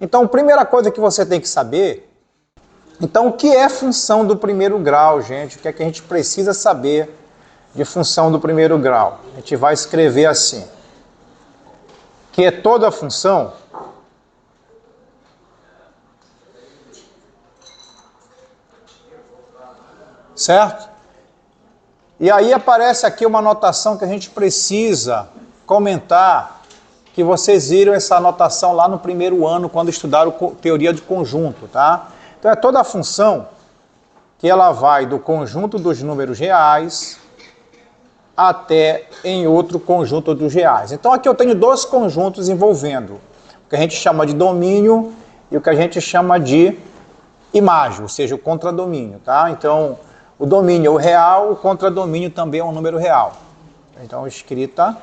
Então, a primeira coisa que você tem que saber, então, o que é função do primeiro grau, gente? O que é que a gente precisa saber de função do primeiro grau? A gente vai escrever assim, que é toda função certo? E aí aparece aqui uma anotação que a gente precisa comentar, que vocês viram essa anotação lá no primeiro ano, quando estudaram teoria de conjunto, tá? Então é toda a função que ela vai do conjunto dos números reais até em outro conjunto dos reais. Então aqui eu tenho dois conjuntos envolvendo o que a gente chama de domínio e o que a gente chama de imagem, ou seja, o contradomínio, tá? Então o domínio é o real, o contradomínio também é um número real. Então escrita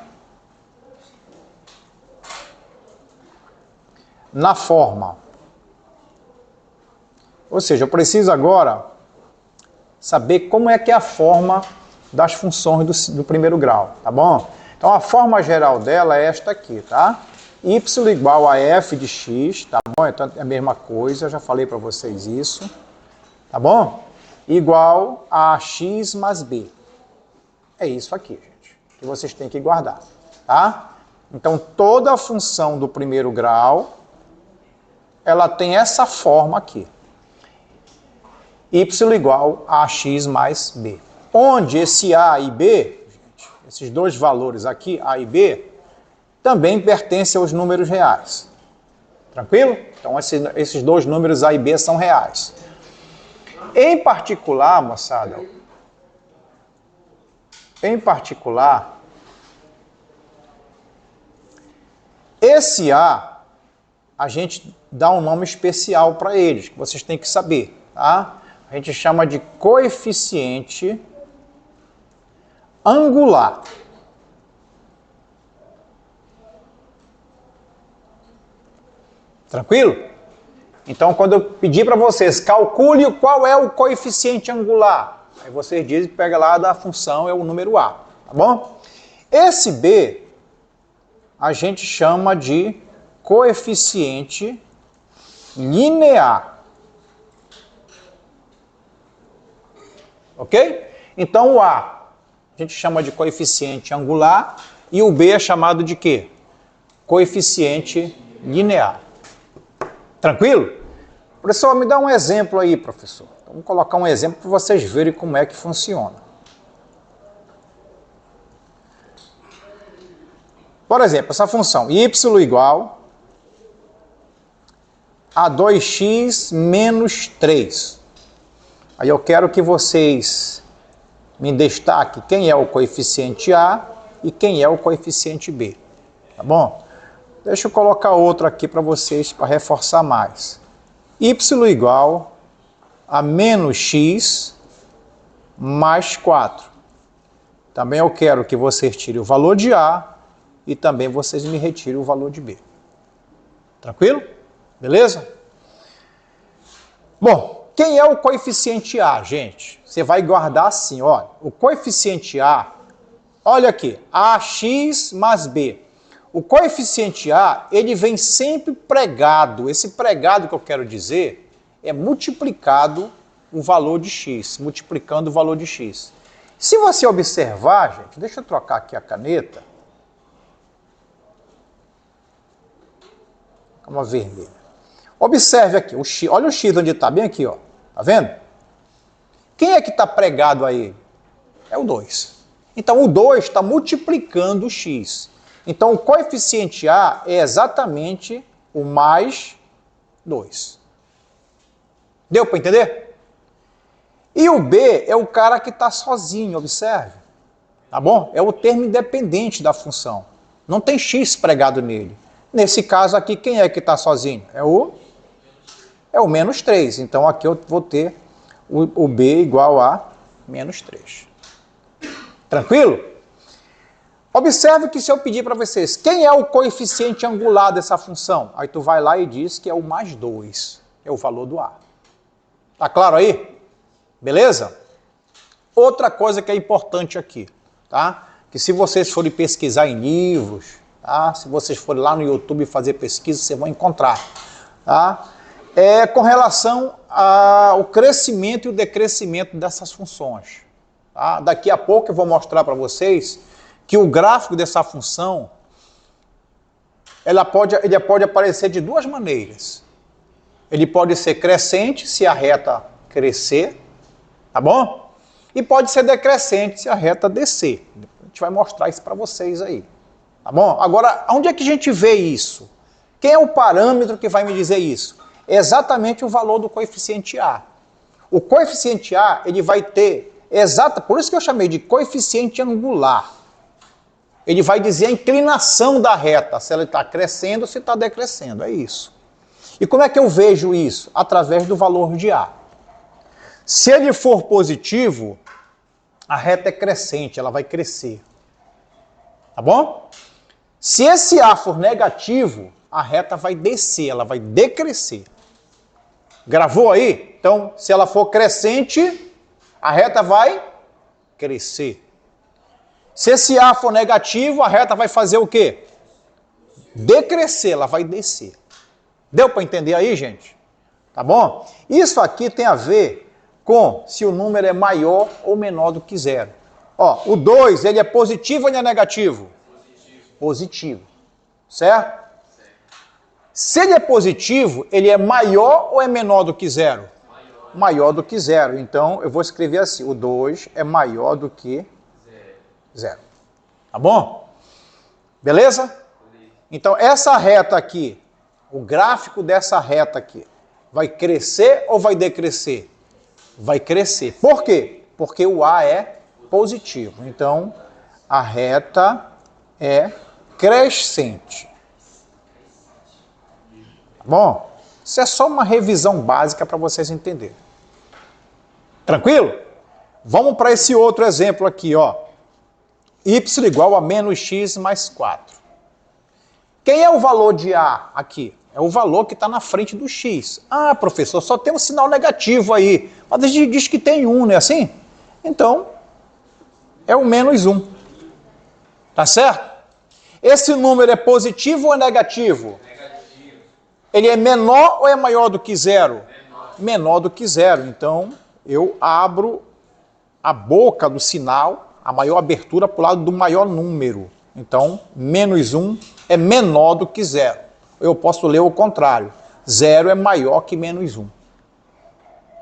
na forma. Ou seja, eu preciso agora saber como é que é a forma das funções do primeiro grau, tá bom? Então a forma geral dela é esta aqui, tá? Y igual a f de x, tá bom? Então é a mesma coisa, eu já falei para vocês isso, tá bom? Igual a x mais b. É isso aqui, gente, que vocês têm que guardar, tá? Então toda a função do primeiro grau, ela tem essa forma aqui. Y igual a x mais b. Onde esse a e b, gente, esses dois valores aqui, a e b, também pertencem aos números reais. Tranquilo? Então esses dois números a e b são reais. Em particular, moçada, esse a gente dá um nome especial para eles, que vocês têm que saber, tá? A gente chama de coeficiente angular. Tranquilo? Então, quando eu pedir para vocês, calcule qual é o coeficiente angular. Aí vocês dizem, pega lá da função, é o número A, tá bom? Esse B, a gente chama de coeficiente linear. Ok? Então, o A a gente chama de coeficiente angular e o B é chamado de quê? Coeficiente linear. Tranquilo? Professor, me dá um exemplo aí, professor. Vamos colocar um exemplo para vocês verem como é que funciona. Por exemplo, essa função y igual a 2x menos 3. Aí eu quero que vocês me destaquem quem é o coeficiente A e quem é o coeficiente B. Tá bom? Deixa eu colocar outro aqui para vocês, para reforçar mais. Y igual a menos x mais 4. Também eu quero que vocês tirem o valor de A e também vocês me retirem o valor de B. Tranquilo? Beleza? Bom, quem é o coeficiente A, gente? Você vai guardar assim, ó. O coeficiente A, olha aqui, AX mais B. O coeficiente A, ele vem sempre pregado. Esse pregado que eu quero dizer é multiplicado o valor de x, multiplicando o valor de x. Se você observar, gente, deixa eu trocar aqui a caneta. Uma vermelha. Observe aqui, o x, olha o x onde está, bem aqui, ó. Tá vendo? Quem é que está pregado aí? É o 2. Então o 2 está multiplicando o x. Então, o coeficiente A é exatamente o mais 2. Deu para entender? E o B é o cara que está sozinho, observe. Tá bom? É o termo independente da função. Não tem x pregado nele. Nesse caso aqui, quem é que está sozinho? É o menos 3. Então, aqui eu vou ter o B igual a menos 3. Tranquilo? Observe que se eu pedir para vocês, quem é o coeficiente angular dessa função? Aí tu vai lá e diz que é o mais 2, é o valor do A. Tá claro aí? Beleza? Outra coisa que é importante aqui, tá? Que se vocês forem pesquisar em livros, tá? Se vocês forem lá no YouTube fazer pesquisa, vocês vão encontrar. tá? É com relação ao crescimento e o decrescimento dessas funções. Tá? Daqui a pouco eu vou mostrar para vocês que o gráfico dessa função ele pode aparecer de duas maneiras. Ele pode ser crescente se a reta crescer, tá bom? E pode ser decrescente se a reta descer. A gente vai mostrar isso para vocês aí, tá bom? Agora, onde é que a gente vê isso? Quem é o parâmetro que vai me dizer isso? É exatamente o valor do coeficiente A. O coeficiente A, ele vai ter por isso que eu chamei de coeficiente angular. Ele vai dizer a inclinação da reta, se ela está crescendo ou se está decrescendo, é isso. E como é que eu vejo isso? Através do valor de A. Se ele for positivo, a reta é crescente, ela vai crescer. Tá bom? Se esse A for negativo, a reta vai descer, ela vai decrescer. Gravou aí? Então, se ela for crescente, a reta vai crescer. Se esse A for negativo, a reta vai fazer o quê? Decrescer, ela vai descer. Deu para entender aí, gente? Tá bom? Isso aqui tem a ver com se o número é maior ou menor do que zero. Ó, o 2, ele é positivo ou ele é negativo? Positivo. Certo? Se ele é positivo, ele é maior ou é menor do que zero? Maior do que zero. Então, eu vou escrever assim, o 2 é maior do que zero. Tá bom? Beleza? Então, essa reta aqui, o gráfico dessa reta aqui, vai crescer ou vai decrescer? Vai crescer. Por quê? Porque o A é positivo. Então, a reta é crescente. Tá bom? Isso é só uma revisão básica para vocês entenderem. Tranquilo? Vamos para esse outro exemplo aqui, ó. Y igual a menos x mais 4. Quem é o valor de A aqui? É o valor que está na frente do x. Ah, professor, só tem um sinal negativo aí. Mas a gente diz que tem 1, não é assim? Então, é o menos 1. Tá certo? Esse número é positivo ou é negativo? Negativo. Ele é menor ou é maior do que zero? Menor do que zero. Então, eu abro a boca do sinal, a maior abertura para o lado do maior número. Então, menos 1 é menor do que zero. Eu posso ler o contrário. 0 é maior que menos 1.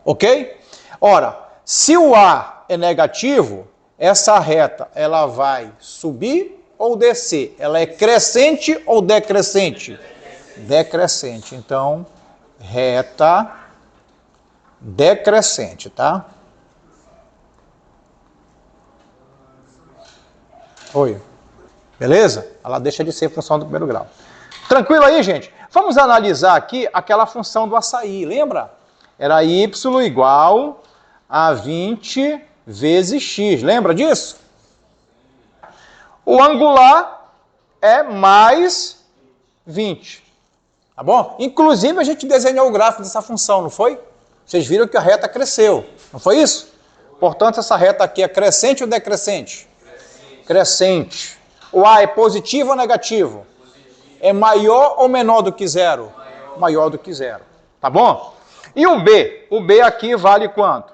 Ok? Ora, se o A é negativo, essa reta ela vai subir ou descer? Ela é crescente ou decrescente? Decrescente. Então, reta decrescente, tá? Oi. Beleza? Ela deixa de ser função do primeiro grau. Tranquilo aí, gente? Vamos analisar aqui aquela função do açaí, lembra? Era y igual a 20 vezes x, lembra disso? O angular é mais 20, tá bom? Inclusive a gente desenhou o gráfico dessa função, não foi? Vocês viram que a reta cresceu, não foi isso? Portanto, essa reta aqui é crescente ou decrescente? Crescente. O A é positivo ou negativo? É maior ou menor do que zero? Maior do que zero. Tá bom? E o B? O B aqui vale quanto?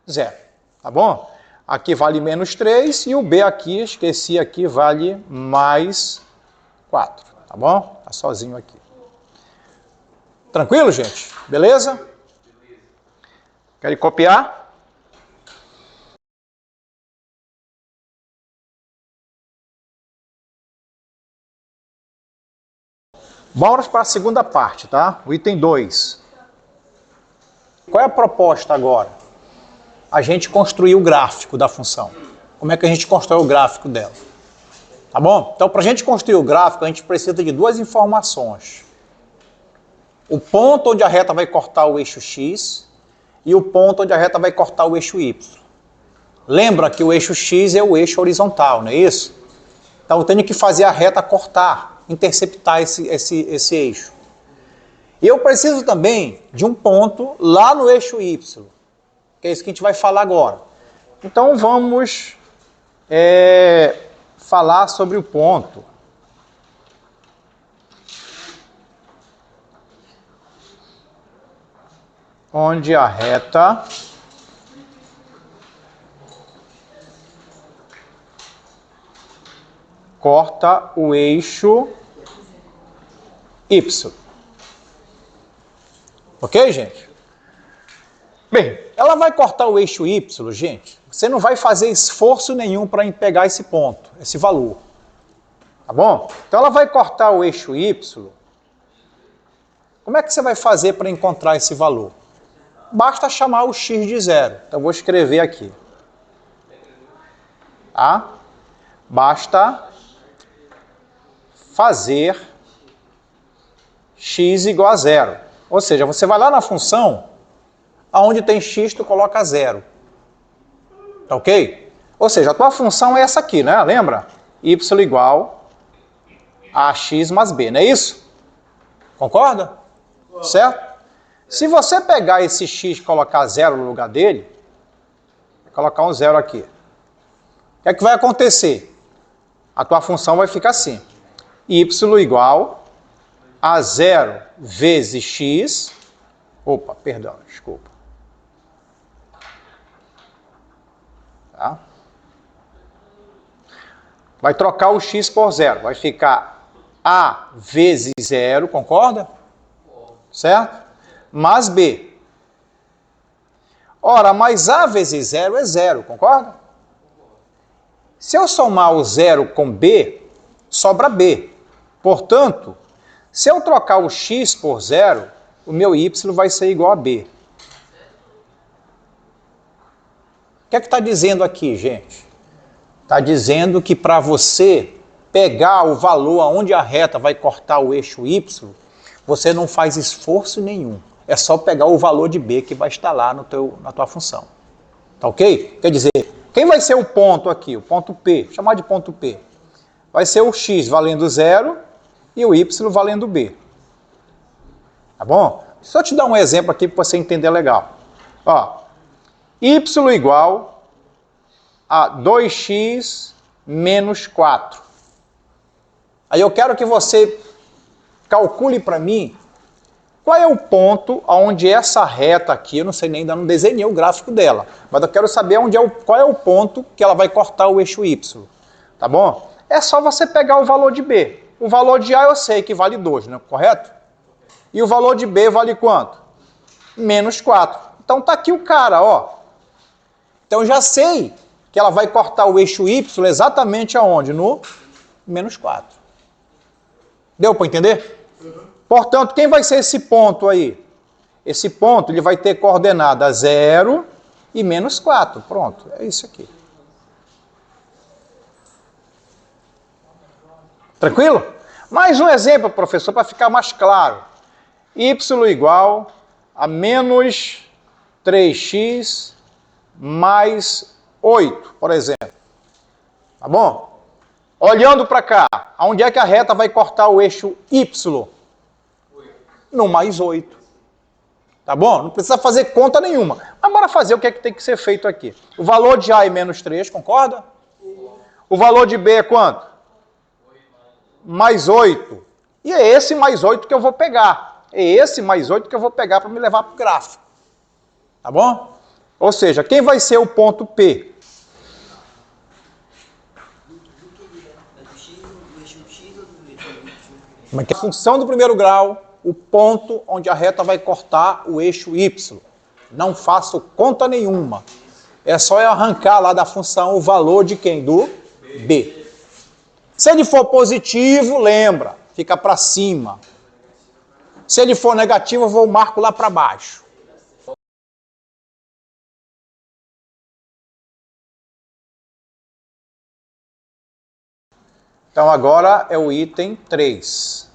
Zero. Tá bom? Aqui vale menos 3 e o B aqui, esqueci aqui, vale mais 4. Tá bom? Tá sozinho aqui. Tranquilo, gente? Beleza? Querem copiar? Vamos para a segunda parte, tá? O item 2. Qual é a proposta agora? A gente construir o gráfico da função. Como é que a gente constrói o gráfico dela? Tá bom? Então, para a gente construir o gráfico, a gente precisa de duas informações. O ponto onde a reta vai cortar o eixo X e o ponto onde a reta vai cortar o eixo Y. Lembra que o eixo X é o eixo horizontal, não é isso? Então, eu tenho que fazer a reta cortar, interceptar esse eixo. E eu preciso também de um ponto lá no eixo Y, que é isso que a gente vai falar agora. Então vamos falar sobre o ponto. onde a reta corta o eixo Y. Ok, gente? Bem, ela vai cortar o eixo Y, gente. Você não vai fazer esforço nenhum para pegar esse ponto, esse valor. Tá bom? Então ela vai cortar o eixo Y. Como é que você vai fazer para encontrar esse valor? Basta chamar o x de zero. Então eu vou escrever aqui. Tá? Basta fazer x igual a zero. Ou seja, você vai lá na função, aonde tem x, tu coloca zero. Tá ok? Ou seja, a tua função é essa aqui, né? Lembra? Y igual a x mais b, não é isso? Concorda? Certo? Se você pegar esse x e colocar zero no lugar dele, vai colocar um zero aqui. O que é que vai acontecer? A tua função vai ficar assim. Y igual a zero vezes x... Opa, perdão, desculpa. Tá? Vai trocar o x por zero. Vai ficar a vezes zero, concorda? Certo? Mais b. Ora, mais a vezes zero é zero, concorda? Se eu somar o zero com b, sobra b. Portanto, se eu trocar o x por zero, o meu y vai ser igual a b. O que é que está dizendo aqui, gente? Está dizendo que para você pegar o valor aonde a reta vai cortar o eixo y, você não faz esforço nenhum. É só pegar o valor de b que vai estar lá na tua função. Tá ok? Quer dizer, quem vai ser o ponto aqui? O ponto P, chamar de ponto P. Vai ser o x valendo zero e o y valendo b. Tá bom? Só te dar um exemplo aqui para você entender legal. Ó, y igual a 2x menos 4. Aí eu quero que você calcule para mim qual é o ponto onde essa reta aqui, eu não sei nem, ainda não desenhei o gráfico dela, mas eu quero saber qual é o ponto que ela vai cortar o eixo y. Tá bom? É só você pegar o valor de b. O valor de a eu sei que vale 2, né? Correto? E o valor de b vale quanto? Menos 4. Então tá aqui o cara, ó. Então eu já sei que ela vai cortar o eixo y exatamente aonde? No menos 4. Deu para entender? Portanto, quem vai ser esse ponto aí? Esse ponto ele vai ter coordenada 0 e menos 4. Pronto, é isso aqui. Tranquilo? Mais um exemplo, professor, para ficar mais claro. Y igual a menos 3x mais 8, por exemplo. Tá bom? Olhando para cá, onde é que a reta vai cortar o eixo Y? No mais 8. Tá bom? Não precisa fazer conta nenhuma. Mas bora fazer o que é que tem que ser feito aqui. O valor de A é menos 3, concorda? O valor de B é quanto? Mais 8. E é esse mais 8 que eu vou pegar. É esse mais 8 que eu vou pegar para me levar para o gráfico. Tá bom? Ou seja, quem vai ser o ponto P? A função do primeiro grau, o ponto onde a reta vai cortar o eixo Y. Não faço conta nenhuma. É só eu arrancar lá da função o valor de quem? Do B. Se ele for positivo, lembra, fica para cima. Se ele for negativo, eu vou marco lá para baixo. Então agora é o item 3.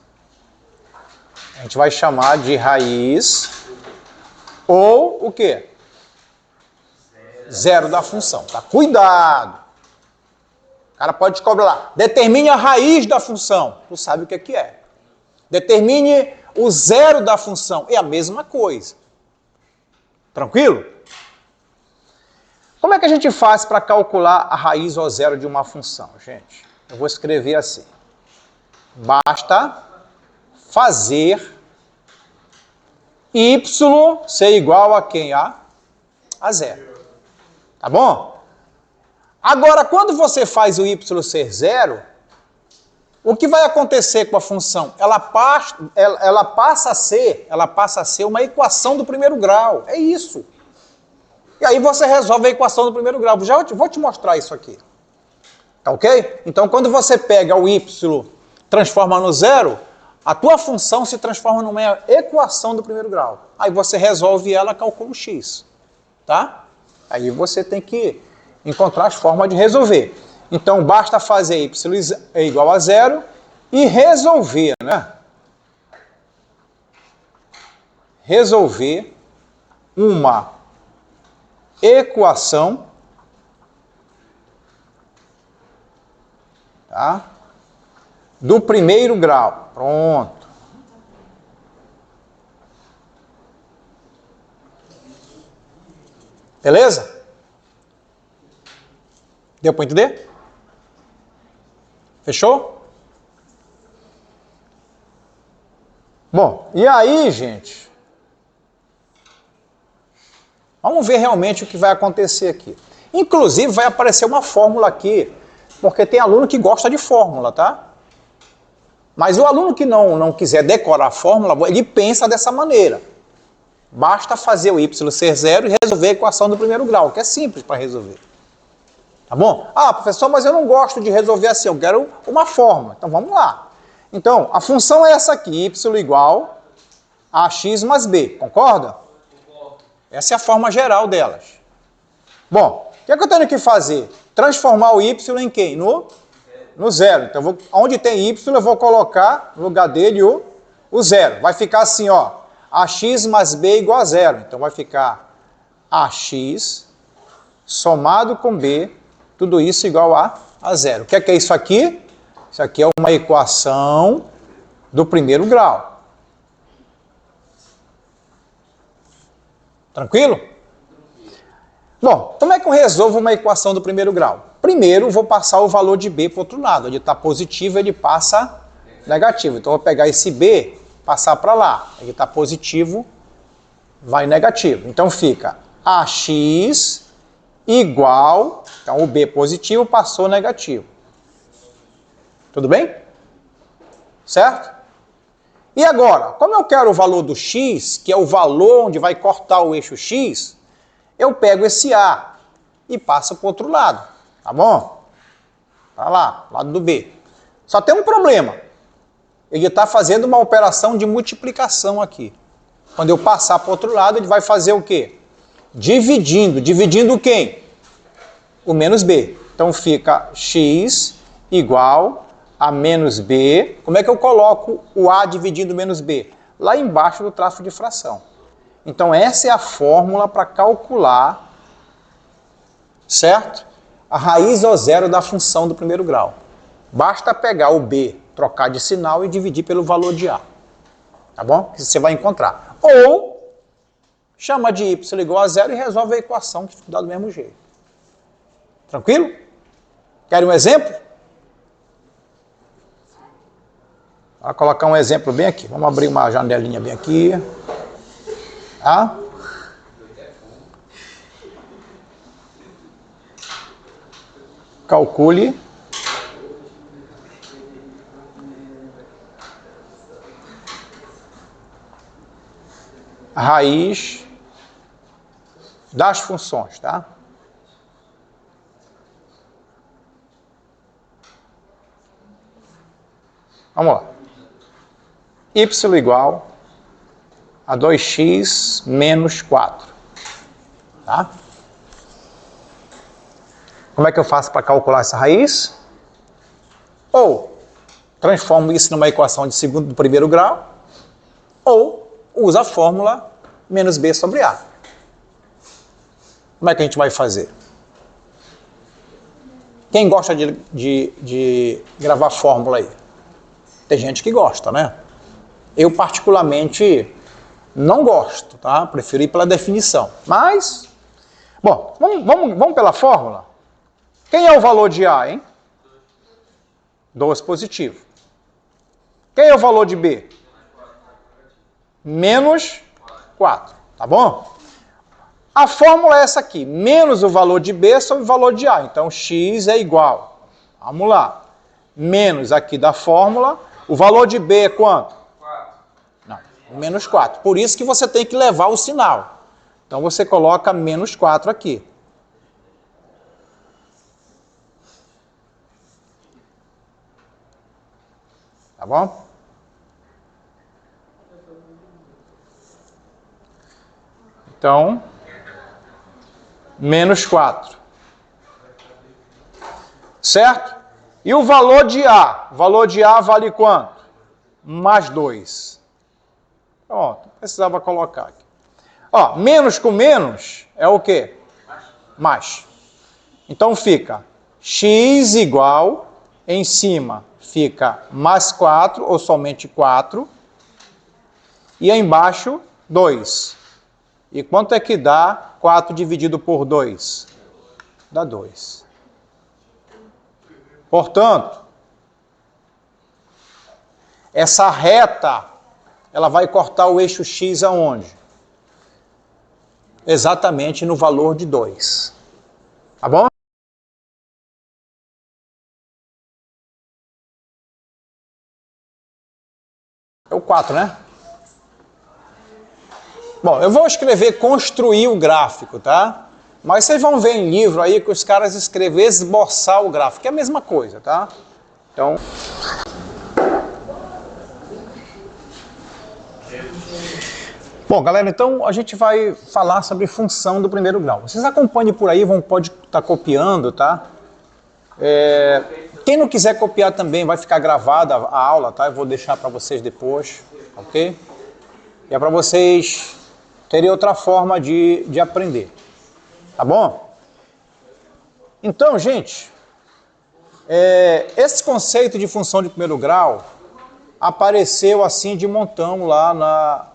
A gente vai chamar de raiz ou o quê? Zero da função. Tá? Cuidado! O cara pode te cobrar lá. Determine a raiz da função. Tu sabe o que é. Determine o zero da função. É a mesma coisa. Tranquilo? Como é que a gente faz para calcular a raiz ou zero de uma função, gente? Eu vou escrever assim. Basta fazer y ser igual a quem? A zero. Tá bom? Agora, quando você faz o y ser zero, o que vai acontecer com a função? Ela passa a ser uma equação do primeiro grau. É isso. E aí você resolve a equação do primeiro grau. Já vou te mostrar isso aqui. Tá ok? Então, quando você pega o y, transforma no zero, a tua função se transforma numa equação do primeiro grau. Aí você resolve ela, calcula o x. Tá? Aí você tem que encontrar as formas de resolver. Então, basta fazer y é igual a zero e resolver, né? Resolver uma equação, tá? Do primeiro grau. Pronto. Beleza? Deu para entender? Fechou? Bom, e aí, gente? Vamos ver realmente o que vai acontecer aqui. Inclusive, vai aparecer uma fórmula aqui, porque tem aluno que gosta de fórmula, tá? Mas o aluno que não quiser decorar a fórmula, ele pensa dessa maneira. Basta fazer o y ser zero e resolver a equação do primeiro grau, que é simples para resolver. Tá bom? Ah, professor, mas eu não gosto de resolver assim, eu quero uma fórmula. Então vamos lá. Então, a função é essa aqui, y igual a x mais b, concorda? Essa é a forma geral delas. Bom, o que é que eu tenho que fazer? Transformar o y em quem? No zero. Então, onde tem y, eu vou colocar no lugar dele o zero. Vai ficar assim, ó, ax mais b igual a zero. Então, vai ficar ax somado com b, tudo isso igual a zero. O que é isso aqui? Isso aqui é uma equação do primeiro grau. Tranquilo? Bom, como é que eu resolvo uma equação do primeiro grau? Primeiro, vou passar o valor de b para o outro lado. Ele está positivo, ele passa negativo. Então, eu vou pegar esse b, passar para lá. Ele está positivo, vai negativo. Então, fica ax igual, então o b positivo passou negativo. Tudo bem? Certo? E agora, como eu quero o valor do x, que é o valor onde vai cortar o eixo x, eu pego esse a e passo para o outro lado. Tá bom? Para lá, lado do b. Só tem um problema. Ele está fazendo uma operação de multiplicação aqui. Quando eu passar para o outro lado, ele vai fazer o quê? Dividindo. Dividindo quem? O menos b. Então fica x igual a menos b. Como é que eu coloco o a dividindo menos b? Lá embaixo do traço de fração. Então essa é a fórmula para calcular, certo? A raiz ao zero da função do primeiro grau. Basta pegar o b, trocar de sinal e dividir pelo valor de a. Tá bom? Que você vai encontrar. Ou chama de y igual a zero e resolve a equação que dá do mesmo jeito. Tranquilo? Querem um exemplo? Vou colocar um exemplo bem aqui. Vamos abrir uma janelinha bem aqui. Tá? Calcule a raiz das funções, tá? Vamos lá. Y igual a 2x menos 4. Tá? Como é que eu faço para calcular essa raiz? Ou transformo isso numa equação de segundo do primeiro grau, ou uso a fórmula menos b sobre a. Como é que a gente vai fazer? Quem gosta de gravar fórmula aí? Tem gente que gosta, né? Eu, particularmente, não gosto, tá? Prefiro ir pela definição. Mas, bom, vamos pela fórmula? Quem é o valor de A, hein? 2 positivo. Quem é o valor de B? Menos 4, tá bom? A fórmula é essa aqui, menos o valor de B sobre o valor de A. Então, x é igual, vamos lá, menos aqui da fórmula, o valor de B é quanto? 4. Não, menos 4. Por isso que você tem que levar o sinal. Então, você coloca menos 4 aqui. Tá bom? Então, menos 4. Certo? E o valor de A? O valor de A vale quanto? Mais 2. Pronto, precisava colocar aqui. Ó, menos com menos é o quê? Mais. Então fica x igual, em cima fica mais 4, ou somente 4, e aí embaixo 2. E quanto é que dá 4 dividido por 2? Dá 2. Portanto, essa reta, ela vai cortar o eixo x aonde? Exatamente no valor de 2. Tá bom? É o 4, né? Bom, eu vou escrever construir o gráfico, tá? Mas vocês vão ver em livro aí que os caras escrevem esboçar o gráfico, é a mesma coisa, tá? Então... Bom, galera, então a gente vai falar sobre função do primeiro grau. Vocês acompanhem por aí, pode estar copiando, tá? Quem não quiser copiar também, vai ficar gravada a aula, tá? Eu vou deixar para vocês depois, ok? E é para vocês terem outra forma de aprender, tá bom? Então, gente, esse conceito de função de primeiro grau apareceu assim de montão lá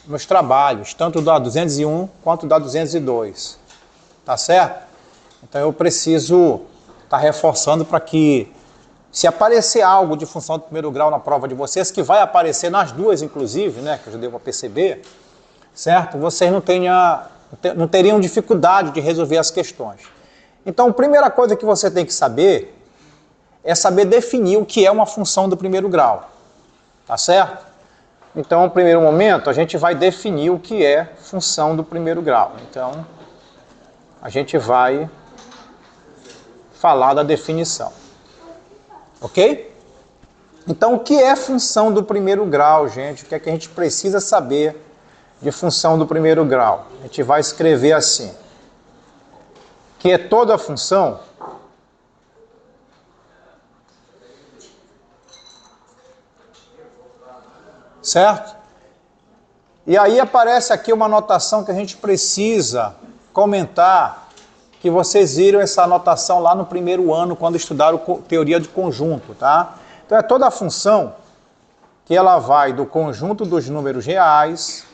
nos trabalhos, tanto da 201 quanto da 202, tá certo? Então eu preciso estar reforçando para que, se aparecer algo de função de primeiro grau na prova de vocês, que vai aparecer nas duas inclusive, né, que eu já devo perceber, certo? Vocês não teriam dificuldade de resolver as questões. Então a primeira coisa que você tem que saber é saber definir o que é uma função do primeiro grau, tá certo? Então, no primeiro momento, a gente vai definir o que é função do primeiro grau. Então, a gente vai falar da definição. Ok? Então, o que é função do primeiro grau, gente? O que é que a gente precisa saber de função do primeiro grau? A gente vai escrever assim, que é toda função certo? E aí aparece aqui uma anotação que a gente precisa comentar, que vocês viram essa anotação lá no primeiro ano, quando estudaram teoria de conjunto, tá? Então é toda a função que ela vai do conjunto dos números reais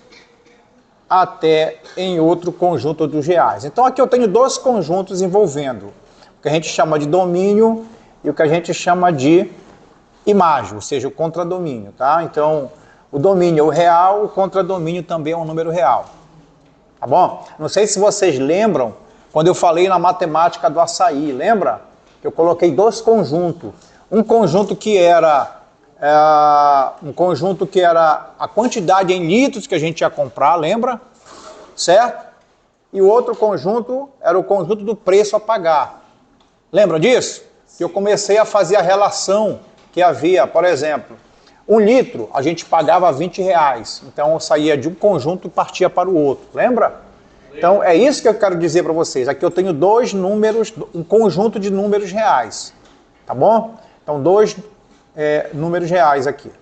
até em outro conjunto dos reais. Então aqui eu tenho dois conjuntos envolvendo o que a gente chama de domínio e o que a gente chama de imagem, ou seja, o contradomínio, tá? Então, o domínio é o real, o contradomínio também é um número real. Tá bom? Não sei se vocês lembram, quando eu falei na matemática do açaí, lembra? Eu coloquei dois conjuntos. Um conjunto que era a quantidade em litros que a gente ia comprar, lembra? Certo? E o outro conjunto era o conjunto do preço a pagar. Lembra disso? Que eu comecei a fazer a relação que havia, por exemplo, 1 litro a gente pagava R$20, então eu saía de um conjunto e partia para o outro, lembra? Então é isso que eu quero dizer para vocês, aqui eu tenho dois números, um conjunto de números reais, tá bom? Então dois números reais aqui,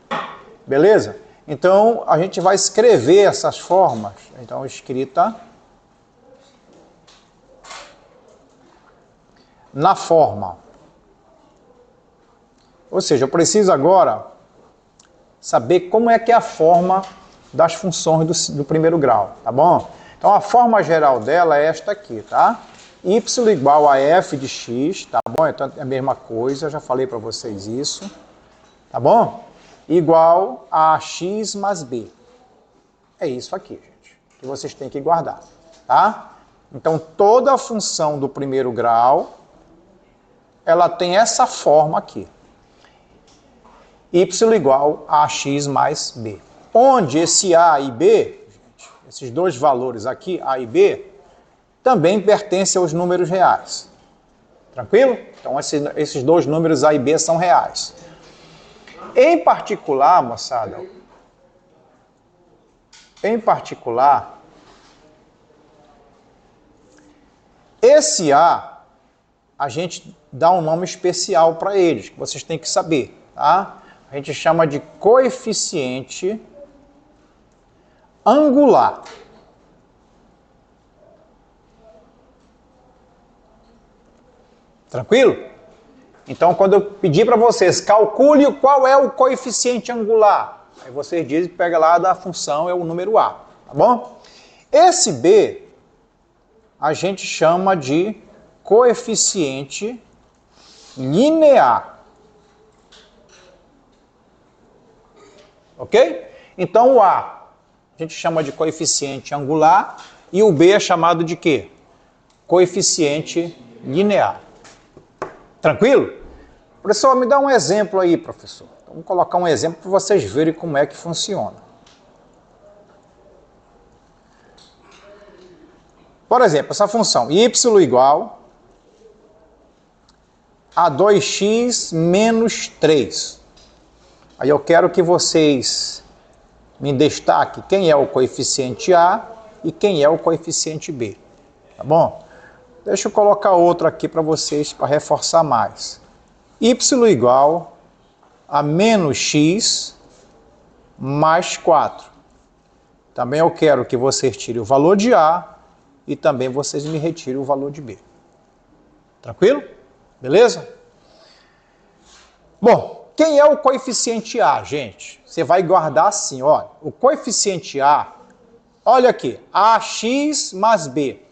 beleza? Então a gente vai escrever essas formas, então escrita na forma, ou seja, eu preciso agora saber como é que é a forma das funções do primeiro grau, tá bom? Então a forma geral dela é esta aqui, tá? Y igual a f de x, tá bom? Então é a mesma coisa, já falei para vocês isso, tá bom? Igual a x mais b. É isso aqui, gente. que vocês têm que guardar, tá? Então, toda a função do primeiro grau, ela tem essa forma aqui. Y igual a x mais b. Onde esse a e b, gente, esses dois valores aqui, a e b, também pertencem aos números reais. Tranquilo? Então, esses dois números a e b são reais. Em particular, moçada, esse a gente dá um nome especial para eles, que vocês têm que saber, tá? A gente chama de coeficiente angular. Tranquilo? Então, quando eu pedir para vocês, calcule qual é o coeficiente angular. Aí vocês dizem que pega lá da função, é o número a, tá bom? Esse b, a gente chama de coeficiente linear. Ok? Então, o a gente chama de coeficiente angular e o b é chamado de quê? Coeficiente linear. Tranquilo? Professor, me dá um exemplo aí, professor. Então, vamos colocar um exemplo para vocês verem como é que funciona. Por exemplo, essa função y igual a 2x menos 3. Aí eu quero que vocês me destaquem quem é o coeficiente a e quem é o coeficiente b. Tá bom? Deixa eu colocar outro aqui para vocês, para reforçar mais. Y igual a menos x mais 4. Também eu quero que vocês tirem o valor de a e também vocês me retirem o valor de b. Tranquilo? Beleza? Bom, quem é o coeficiente a, gente? Você vai guardar assim, ó. O coeficiente a, olha aqui, ax mais b.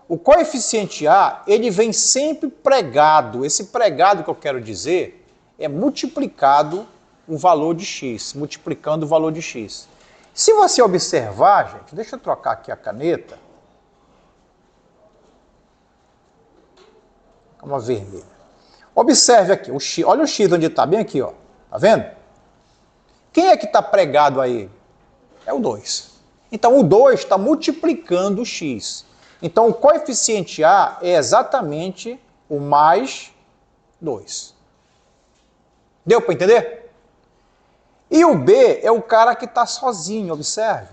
O coeficiente a, ele vem sempre pregado. Esse pregado que eu quero dizer é multiplicado o valor de x, multiplicando o valor de x. Se você observar, gente, deixa eu trocar aqui a caneta. Uma vermelha. Observe aqui, o x, olha o x onde está, bem aqui, ó. Tá vendo? Quem é que está pregado aí? É o 2. Então, o 2 está multiplicando o x. Então, o coeficiente a é exatamente o mais 2. Deu para entender? E o b é o cara que está sozinho, observe.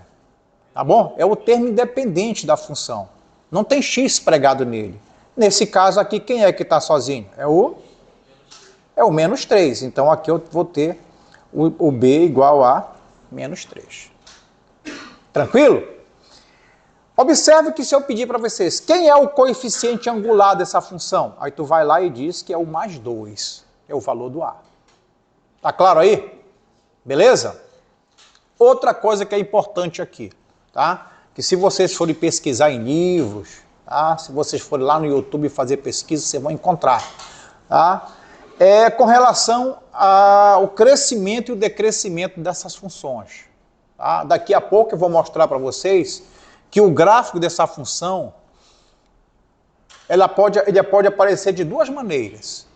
Tá bom? É o termo independente da função. Não tem x pregado nele. Nesse caso aqui, quem é que está sozinho? É o menos 3. Então, aqui eu vou ter o b igual a menos 3. Tranquilo? Observe que se eu pedir para vocês, quem é o coeficiente angular dessa função? Aí tu vai lá e diz que é o mais 2. É o valor do a. Tá claro aí? Beleza? Outra coisa que é importante aqui, tá? Que se vocês forem pesquisar em livros, tá? Se vocês forem lá no YouTube fazer pesquisa, vocês vão encontrar, tá? É com relação ao crescimento e o decrescimento dessas funções. Tá? Daqui a pouco eu vou mostrar para vocês que o gráfico dessa função, ele pode aparecer de duas maneiras.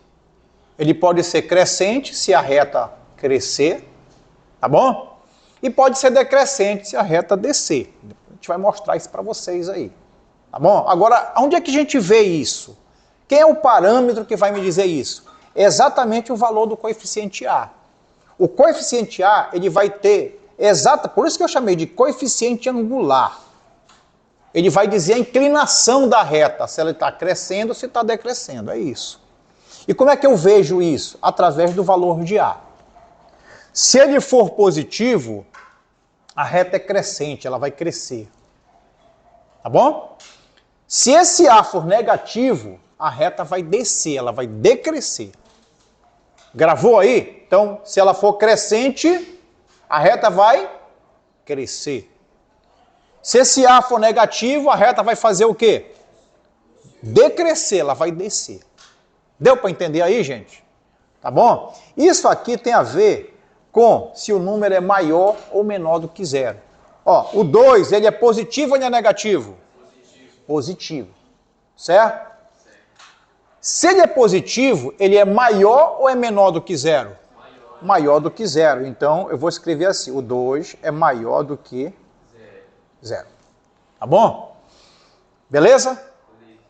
Ele pode ser crescente, se a reta crescer, tá bom? E pode ser decrescente, se a reta descer. A gente vai mostrar isso para vocês aí, tá bom? Agora, onde é que a gente vê isso? Quem é o parâmetro que vai me dizer isso? É exatamente o valor do coeficiente a. O coeficiente a, ele vai ter por isso que eu chamei de coeficiente angular. Ele vai dizer a inclinação da reta, se ela está crescendo ou se está decrescendo, é isso. E como é que eu vejo isso? Através do valor de a. Se ele for positivo, a reta é crescente, ela vai crescer. Tá bom? Se esse a for negativo, a reta vai descer, ela vai decrescer. Gravou aí? Então, se ela for crescente, a reta vai crescer. Se esse a for negativo, a reta vai fazer o quê? Decrescer, ela vai descer. Deu para entender aí, gente? Tá bom? Isso aqui tem a ver com se o número é maior ou menor do que 0. Ó, o 2, ele é positivo ou ele é negativo? Positivo. Certo? Se ele é positivo, ele é maior ou é menor do que zero? Maior do que zero. Então, eu vou escrever assim, o 2 é maior do que zero. Tá bom? Beleza?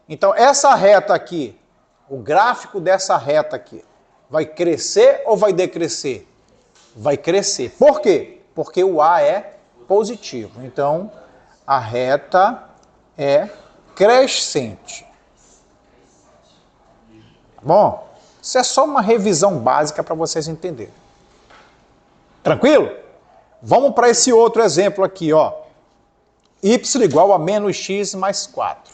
Então, essa reta aqui, o gráfico dessa reta aqui, vai crescer ou vai decrescer? Vai crescer. Por quê? Porque o A é positivo. Então, a reta é crescente. Tá bom? Isso é só uma revisão básica para vocês entenderem. Tranquilo? Vamos para esse outro exemplo aqui, ó. Y igual a menos x mais 4.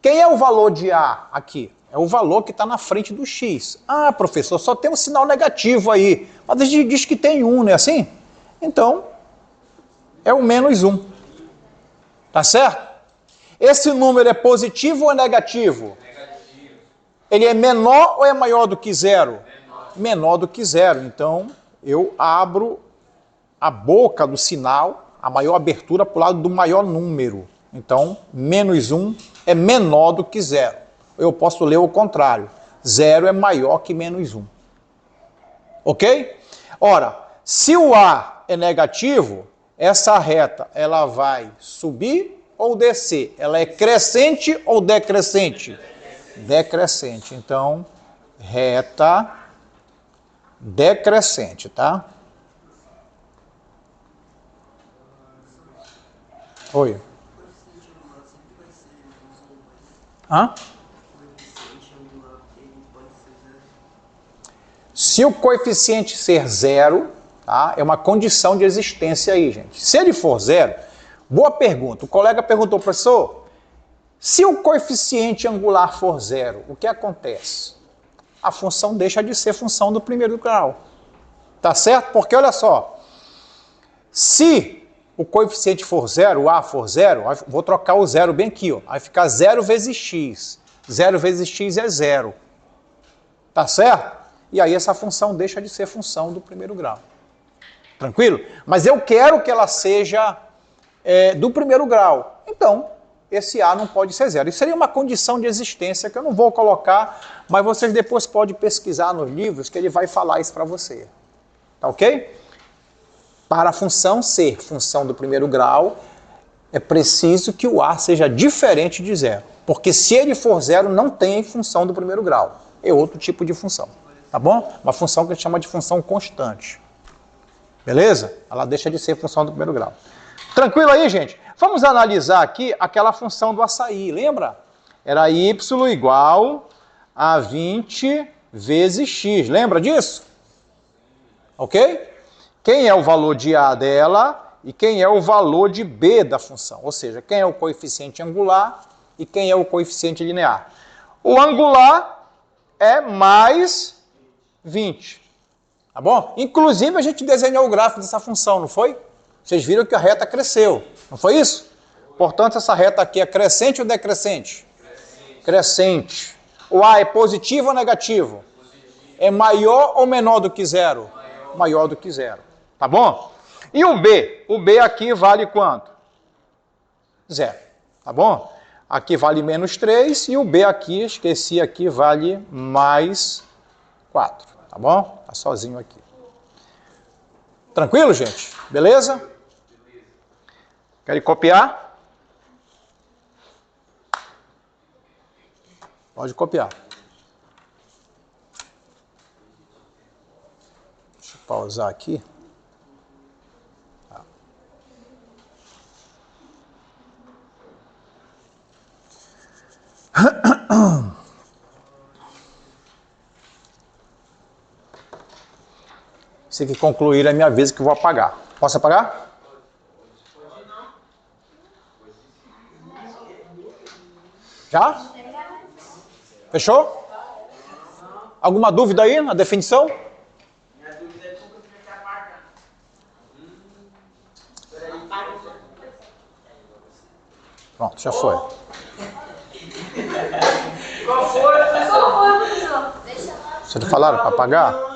Quem é o valor de A aqui? É o valor que está na frente do x. Ah, professor, só tem um sinal negativo aí. Mas a gente diz que tem 1, não é assim? Então, é o menos 1. Tá certo? Esse número é positivo ou é negativo? Negativo. Ele é menor ou é maior do que zero? Menor do que zero. Então, eu abro a boca do sinal, a maior abertura para o lado do maior número. Então, menos 1 é menor do que zero. Eu posso ler o contrário. Zero é maior que menos 1. Ok? Ora, se o A é negativo, essa reta ela vai subir ou descer? Ela é crescente ou decrescente? Decrescente. Então, reta decrescente, tá? Oi. Hã? Se o coeficiente ser zero, tá? É uma condição de existência aí, gente. Se ele for zero, boa pergunta. O colega perguntou, professor, se o coeficiente angular for zero, o que acontece? A função deixa de ser função do primeiro grau. Tá certo? Porque olha só, se o coeficiente for zero, o A for zero, vou trocar o zero bem aqui, ó. Vai ficar 0 vezes x. 0 vezes x é zero. Tá certo? E aí essa função deixa de ser função do primeiro grau. Tranquilo? Mas eu quero que ela seja do primeiro grau. Então, esse A não pode ser zero. Isso seria uma condição de existência que eu não vou colocar, mas vocês depois podem pesquisar nos livros que ele vai falar isso para você. Tá ok? Para a função ser função do primeiro grau, é preciso que o A seja diferente de zero. Porque se ele for zero, não tem função do primeiro grau. É outro tipo de função. Tá bom? Uma função que a gente chama de função constante. Beleza? Ela deixa de ser função do primeiro grau. Tranquilo aí, gente? Vamos analisar aqui aquela função do açaí. Lembra? Era y igual a 20 vezes x. Lembra disso? Ok? Quem é o valor de A dela e quem é o valor de B da função. Ou seja, quem é o coeficiente angular e quem é o coeficiente linear. O angular é mais 20. Tá bom? Inclusive, a gente desenhou o gráfico dessa função, não foi? Vocês viram que a reta cresceu. Não foi isso? Portanto, essa reta aqui é crescente ou decrescente? Crescente. O A é positivo ou negativo? É maior ou menor do que zero? Maior do que zero. Tá bom? E o B? O B aqui vale quanto? Zero. Tá bom? Aqui vale menos 3 e o B aqui, esqueci aqui, vale mais 4. Tá bom? Tá sozinho aqui. Tranquilo, gente? Beleza? Querem copiar? Pode copiar. Deixa eu pausar aqui. Se que concluir a minha vez que eu vou apagar. Posso apagar? Já? Fechou? Alguma dúvida aí na definição? Minha dúvida é como que você apaga. Pronto, já foi. Qual foi? Vocês falaram para apagar?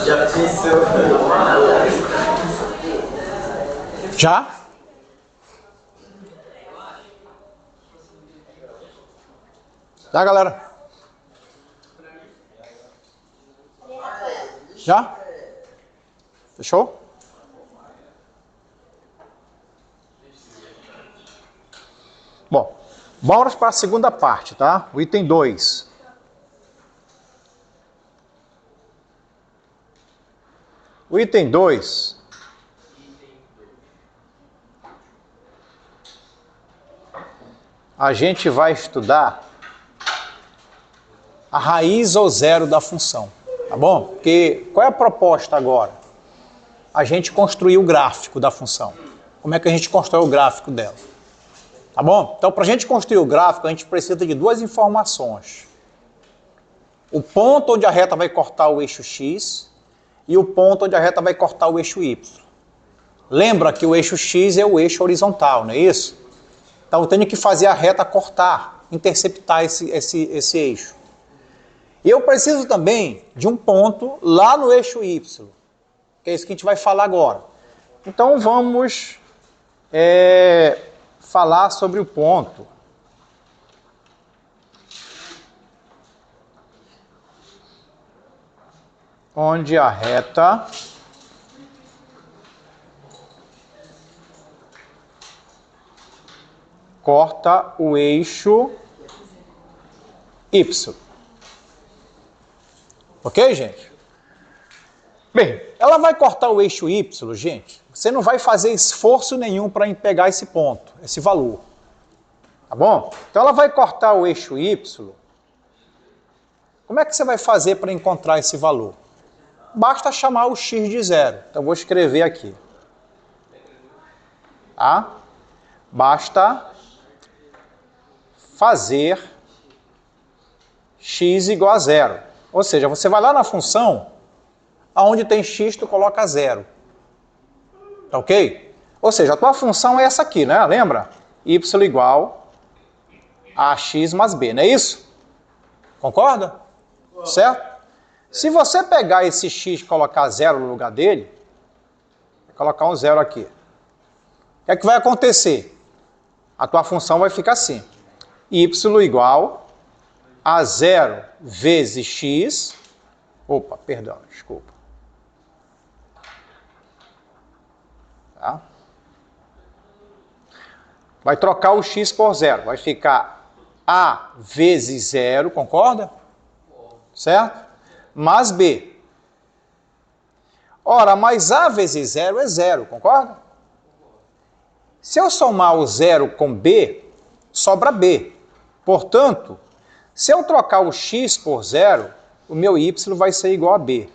Já pensou? Já? Já, galera? Já? Fechou? Bom, bora para a segunda parte, tá? O item 2. O item 2 a gente vai estudar a raiz ou zero da função, tá bom? Porque qual é a proposta agora? A gente construir o gráfico da função. Como é que a gente constrói o gráfico dela? Tá bom? Então, para a gente construir o gráfico, a gente precisa de duas informações. O ponto onde a reta vai cortar o eixo X e o ponto onde a reta vai cortar o eixo Y. Lembra que o eixo X é o eixo horizontal, não é isso? Então eu tenho que fazer a reta cortar, interceptar esse eixo. E eu preciso também de um ponto lá no eixo Y, que é isso que a gente vai falar agora. Então vamos falar sobre o ponto onde a reta corta o eixo Y. Ok, gente? Bem, ela vai cortar o eixo Y, gente. Você não vai fazer esforço nenhum para pegar esse ponto, esse valor. Tá bom? Então ela vai cortar o eixo Y. Como é que você vai fazer para encontrar esse valor? Basta chamar o x de zero. Então eu vou escrever aqui. Tá? Basta fazer x igual a zero. Ou seja, você vai lá na função, aonde tem x, tu coloca zero. Tá ok? Ou seja, a tua função é essa aqui, né? Lembra? Y igual a x mais b, não é isso? Concorda? Certo? Se você pegar esse x e colocar zero no lugar dele, vou colocar um zero aqui. O que é que vai acontecer? A tua função vai ficar assim. Y igual a 0 vezes x. Opa, perdão, desculpa. Tá? Vai trocar o x por zero. Vai ficar a vezes zero, concorda? Certo? Mais b. Ora, mais a vezes zero é zero, concorda? Se eu somar o zero com b, sobra b. Portanto, se eu trocar o x por zero, o meu y vai ser igual a b.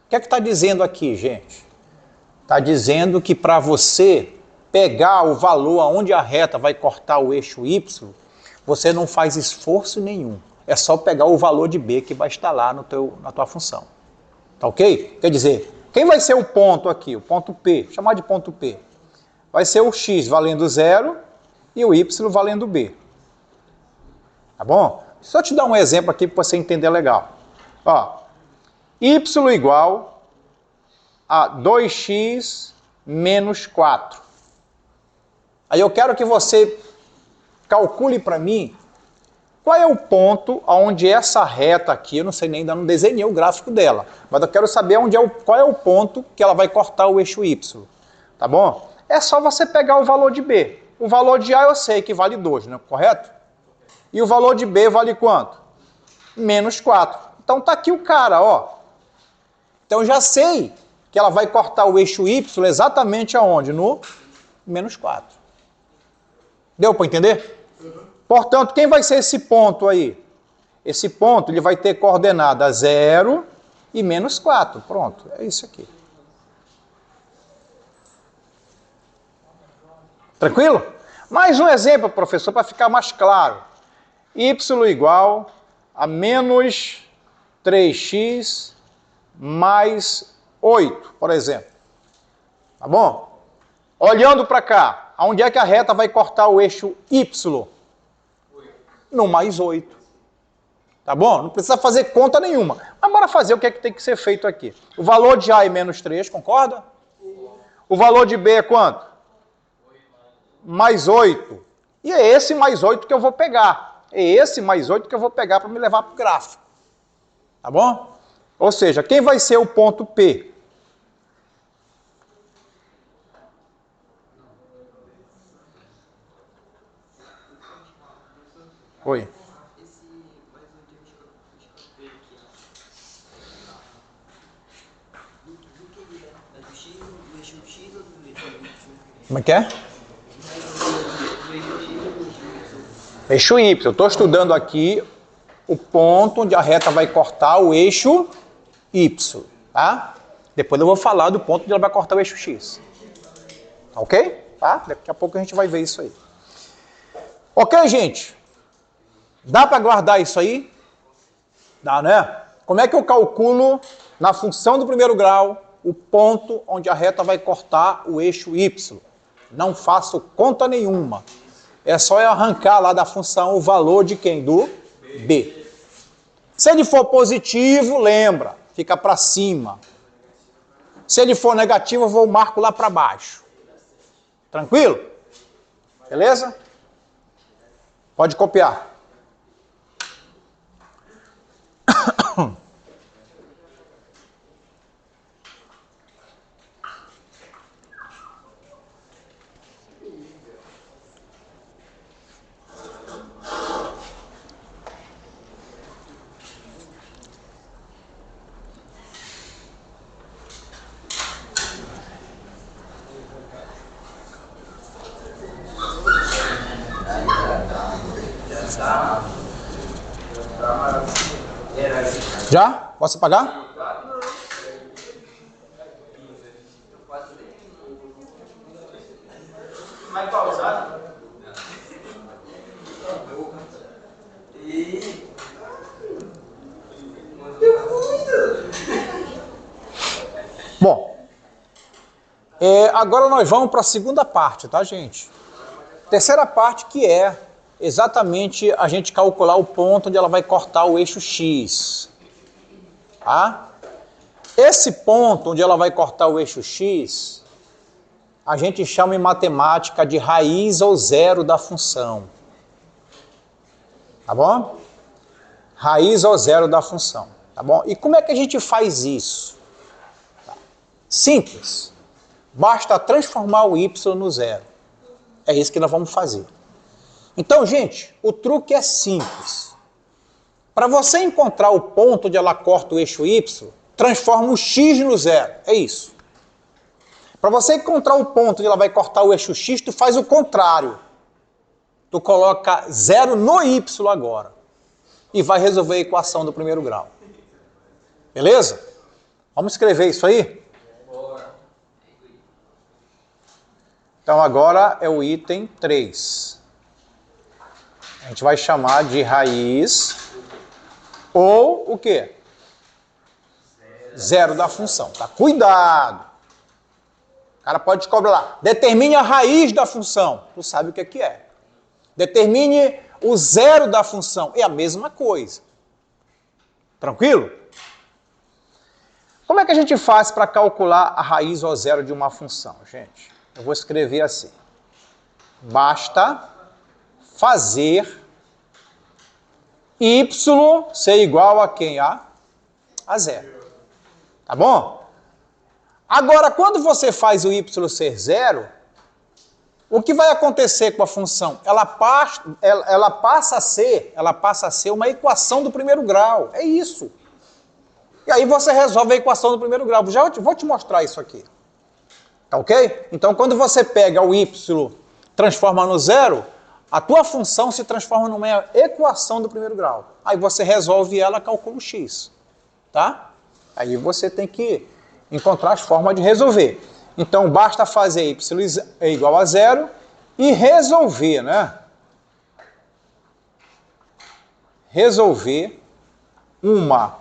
O que é que está dizendo aqui, gente? Está dizendo que para você pegar o valor aonde a reta vai cortar o eixo y, você não faz esforço nenhum. É só pegar o valor de b que vai estar lá na tua função. Tá ok? Quer dizer, quem vai ser o ponto aqui? O ponto P, chamar de ponto P. Vai ser o x valendo 0 e o y valendo b. Tá bom? Só te dar um exemplo aqui para você entender legal. Ó, y igual a 2x menos 4. Aí eu quero que você calcule para mim qual é o ponto onde essa reta aqui, eu não sei nem, ainda não desenhei o gráfico dela, mas eu quero saber qual é o ponto que ela vai cortar o eixo y. Tá bom? É só você pegar o valor de b. O valor de a eu sei que vale 2, né? Correto? E o valor de b vale quanto? Menos 4. Então tá aqui o cara, ó. Então eu já sei que ela vai cortar o eixo y exatamente aonde? No menos 4. Deu para entender? Portanto, quem vai ser esse ponto aí? Esse ponto ele vai ter coordenada 0, e menos 4. Pronto, é isso aqui. Tranquilo? Mais um exemplo, professor, para ficar mais claro. Y igual a menos 3x mais 8, por exemplo. Tá bom? Olhando para cá, aonde é que a reta vai cortar o eixo Y? No mais 8. Tá bom? Não precisa fazer conta nenhuma. Mas bora fazer o que é que tem que ser feito aqui. O valor de A é menos 3, concorda? O valor de B é quanto? Mais 8. E é esse mais 8 que eu vou pegar. É esse mais 8 que eu vou pegar para me levar para o gráfico. Tá bom? Ou seja, quem vai ser o ponto P? Oi. Como é que é? Eixo Y. Eu estou estudando aqui o ponto onde a reta vai cortar o eixo Y. Tá? Depois eu vou falar do ponto onde ela vai cortar o eixo X. Ok? Tá? Daqui a pouco a gente vai ver isso aí. Ok, gente? Dá para guardar isso aí? Dá, né? Como é que eu calculo, na função do primeiro grau, o ponto onde a reta vai cortar o eixo Y? Não faço conta nenhuma. É só eu arrancar lá da função o valor de quem? Do B. Se ele for positivo, lembra, fica para cima. Se ele for negativo, eu vou marco lá para baixo. Tranquilo? Beleza? Pode copiar. Já? Posso apagar? Vai pausar? Bom, agora nós vamos para a segunda parte, tá, gente? Terceira parte, que é exatamente a gente calcular o ponto onde ela vai cortar o eixo X. Tá? Esse ponto onde ela vai cortar o eixo X, a gente chama em matemática de raiz ou zero da função. Tá bom? Raiz ou zero da função. Tá bom? E como é que a gente faz isso? Tá. Simples. Basta transformar o y no zero. É isso que nós vamos fazer. Então, gente, o truque é simples. Para você encontrar o ponto onde ela corta o eixo y, transforma o x no zero. É isso. Para você encontrar o ponto onde ela vai cortar o eixo x, tu faz o contrário. Tu coloca zero no y agora. E vai resolver a equação do primeiro grau. Beleza? Vamos escrever isso aí? Então agora é o item 3. A gente vai chamar de raiz ou o quê? Zero da função. Tá? Cuidado! O cara pode te cobrar lá. Determine a raiz da função. Tu sabe o que é. Determine o zero da função. É a mesma coisa. Tranquilo? Como é que a gente faz para calcular a raiz ou zero de uma função, gente? Eu vou escrever assim. Basta fazer y ser igual a quem? A zero. Tá bom? Agora, quando você faz o y ser zero, o que vai acontecer com a função? Ela passa a ser uma equação do primeiro grau. É isso. E aí você resolve a equação do primeiro grau. Já vou te mostrar isso aqui. Tá ok? Então, quando você pega o y, transforma no zero, a tua função se transforma numa equação do primeiro grau. Aí você resolve ela, calcula o x. Tá? Aí você tem que encontrar as formas de resolver. Então, basta fazer y é igual a zero e resolver, né? Resolver uma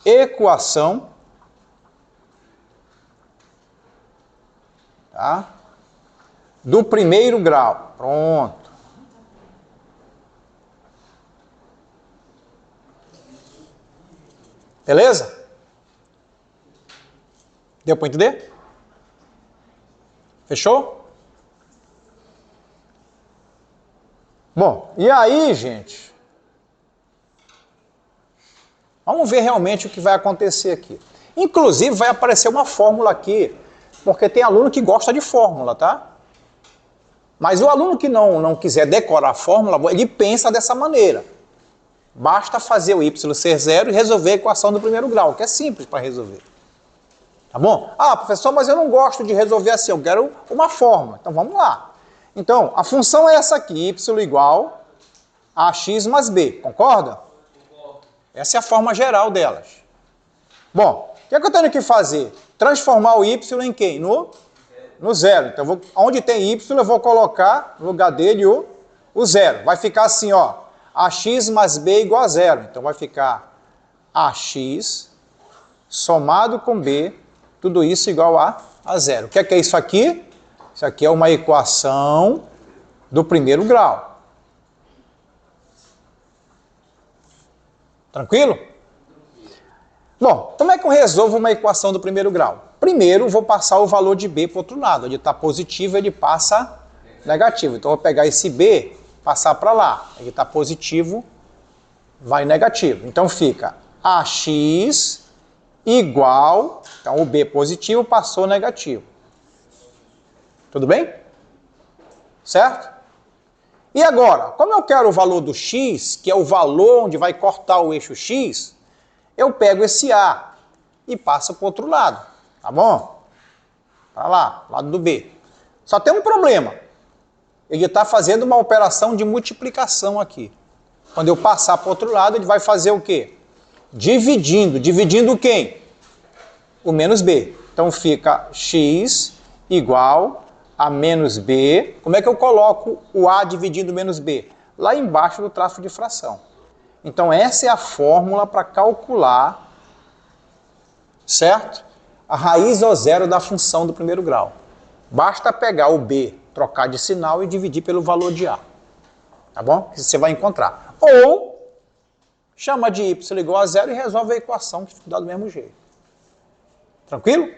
equação, tá? Do primeiro grau. Pronto. Beleza? Deu para entender? Fechou? Bom, e aí, gente? Vamos ver realmente o que vai acontecer aqui. Inclusive, vai aparecer uma fórmula aqui, porque tem aluno que gosta de fórmula, tá? Mas o aluno que não quiser decorar a fórmula, ele pensa dessa maneira. Basta fazer o y ser zero e resolver a equação do primeiro grau, que é simples para resolver. Tá bom? Ah, professor, mas eu não gosto de resolver assim, eu quero uma fórmula. Então vamos lá. Então, a função é essa aqui, y igual a x mais b, concorda? Essa é a forma geral delas. Bom, o que é que eu tenho que fazer? Transformar o y em quem? No zero. Então, onde tem y, eu vou colocar no lugar dele o zero. Vai ficar assim, ó. Ax mais b igual a zero. Então, vai ficar ax somado com b, tudo isso igual a zero. O que é isso aqui? Isso aqui é uma equação do primeiro grau. Tranquilo? Bom, como é que eu resolvo uma equação do primeiro grau? Primeiro, vou passar o valor de b para o outro lado. Ele está positivo, ele passa negativo. Então, eu vou pegar esse b, passar para lá. Ele está positivo, vai negativo. Então, fica ax igual, então o b positivo passou negativo. Tudo bem? Certo? E agora, como eu quero o valor do x, que é o valor onde vai cortar o eixo x, eu pego esse a e passo para o outro lado, tá bom? Para lá, lado do b. Só tem um problema. Ele está fazendo uma operação de multiplicação aqui. Quando eu passar para o outro lado, ele vai fazer o quê? Dividindo. Dividindo quem? O menos b. Então fica x igual a menos b. Como é que eu coloco o a dividindo o menos b? Lá embaixo do traço de fração. Então essa é a fórmula para calcular, certo? A raiz ao zero da função do primeiro grau. Basta pegar o b, trocar de sinal e dividir pelo valor de a. Tá bom? Isso você vai encontrar. Ou chama de y igual a zero e resolve a equação que dá do mesmo jeito. Tranquilo?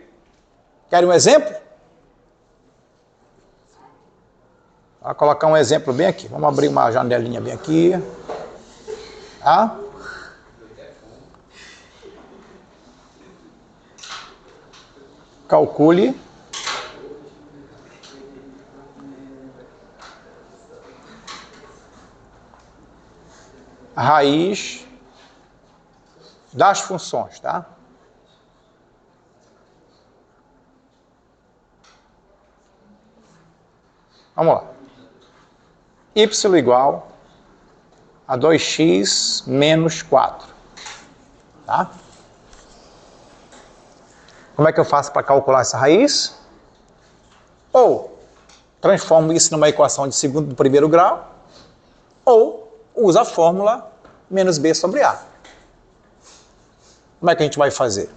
Querem um exemplo? Vou colocar um exemplo bem aqui. Vamos abrir uma janelinha bem aqui. Tá? Calcule a raiz das funções, tá? Vamos lá. Y igual a 2x menos 4. Tá? Como é que eu faço para calcular essa raiz? Ou transformo isso numa equação de segundo do primeiro grau, ou uso a fórmula menos b sobre a. Como é que a gente vai fazer?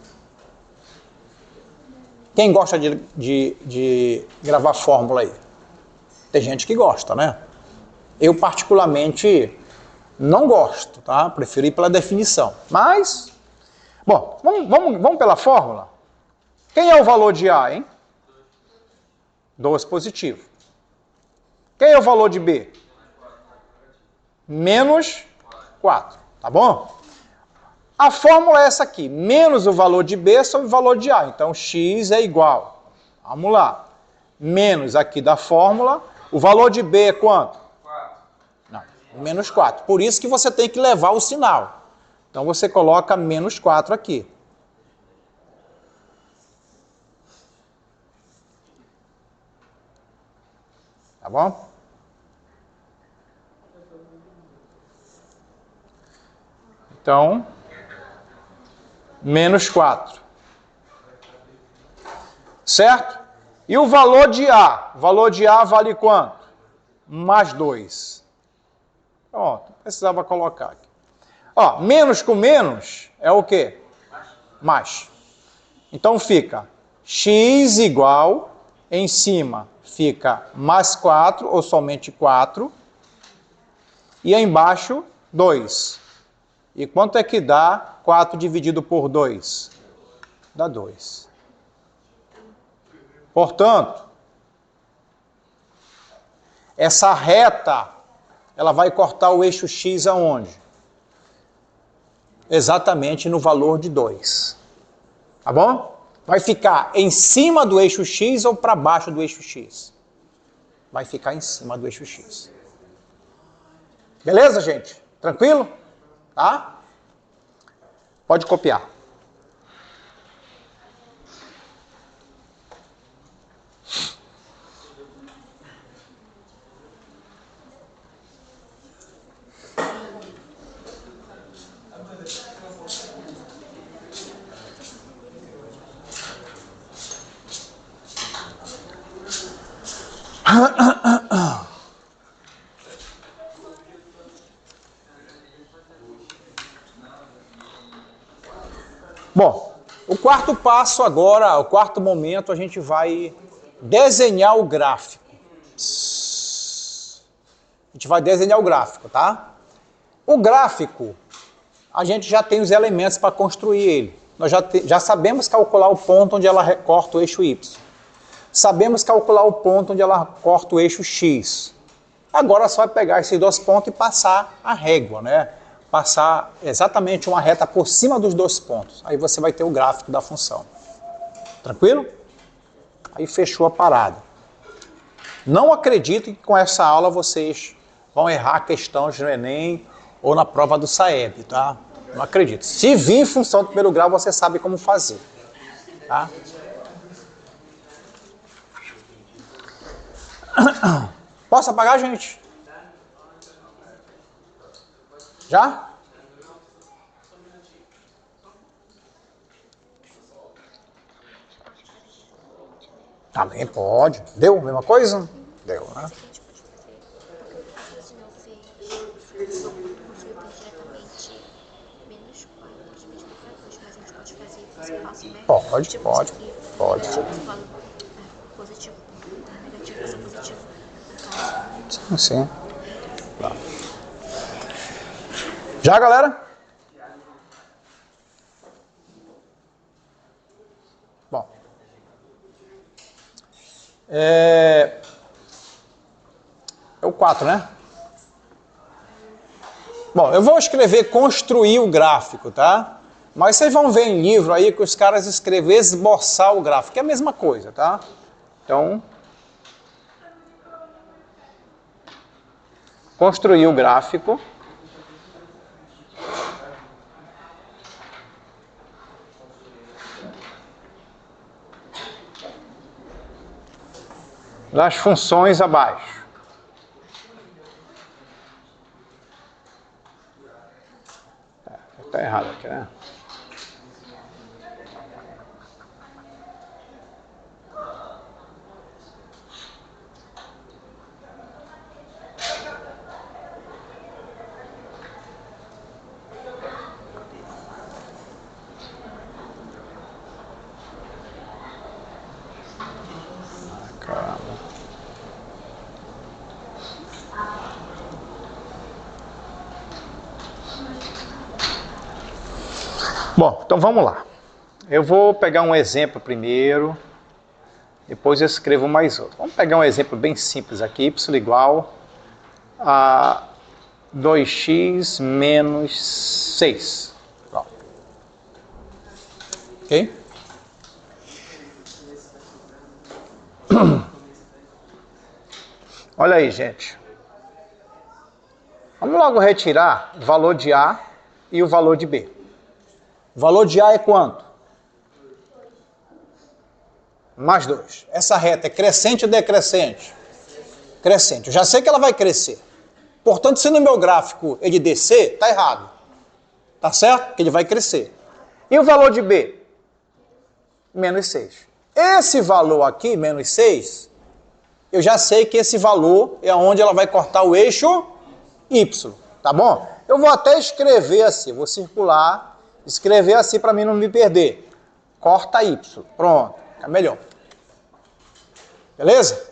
Quem gosta de gravar fórmula aí? Tem gente que gosta, né? Eu, particularmente, não gosto, tá? Prefiro ir pela definição. Mas, bom, vamos pela fórmula? Quem é o valor de A, hein? 2 positivo. Quem é o valor de B? Menos 4, tá bom? A fórmula é essa aqui, menos o valor de B sobre o valor de A. Então, x é igual, vamos lá, menos aqui da fórmula, o valor de B é quanto? 4. Não, menos 4. Por isso que você tem que levar o sinal. Então, você coloca menos 4 aqui. Tá bom? Então, menos 4. Certo? E o valor de A? O valor de A vale quanto? Mais 2. Pronto, precisava colocar aqui. Ó, menos com menos é o quê? Mais. Então fica x igual, em cima fica mais 4, ou somente 4, e aí embaixo 2. E quanto é que dá 4 dividido por 2? Dá 2. Portanto, essa reta, ela vai cortar o eixo x aonde? Exatamente no valor de 2. Tá bom? Vai ficar em cima do eixo x ou para baixo do eixo x? Vai ficar em cima do eixo x. Beleza, gente? Tranquilo? Tá? Pode copiar. Bom, o quarto passo agora, o quarto momento, a gente vai desenhar o gráfico. A gente vai desenhar o gráfico, tá? O gráfico, a gente já tem os elementos para construir ele. Nós já sabemos calcular o ponto onde ela corta o eixo Y. Sabemos calcular o ponto onde ela corta o eixo X. Agora só vai pegar esses dois pontos e passar a régua, né? Passar exatamente uma reta por cima dos dois pontos. Aí você vai ter o gráfico da função. Tranquilo? Aí fechou a parada. Não acredito que com essa aula vocês vão errar questões no Enem ou na prova do SAEB, tá? Não acredito. Se vir em função do primeiro grau, você sabe como fazer. Tá? Posso apagar, gente? Já? Também pode. Deu a mesma coisa? Deu, né? Pode. Sim. Tá. Já, galera? Bom. É o 4, né? Bom, eu vou escrever construir o gráfico, tá? Mas vocês vão ver em livro aí que os caras escrevem esboçar o gráfico, que é a mesma coisa, tá? Então, construir o gráfico. Das funções abaixo. Está errado aqui, né? Bom, então vamos lá. Eu vou pegar um exemplo primeiro, depois eu escrevo mais outro. Vamos pegar um exemplo bem simples aqui, y igual a 2x menos 6. Pronto. Ok? Olha aí, gente. Vamos logo retirar o valor de A e o valor de B. O valor de A é quanto? Mais 2. Essa reta é crescente ou decrescente? Crescente. Eu já sei que ela vai crescer. Portanto, se no meu gráfico ele descer, está errado. Tá certo? Porque ele vai crescer. E o valor de B? Menos 6. Esse valor aqui, menos 6, eu já sei que esse valor é onde ela vai cortar o eixo Y, tá bom? Eu vou até escrever assim, vou circular, escrever assim para mim não me perder. Corta Y, pronto, fica melhor. Beleza?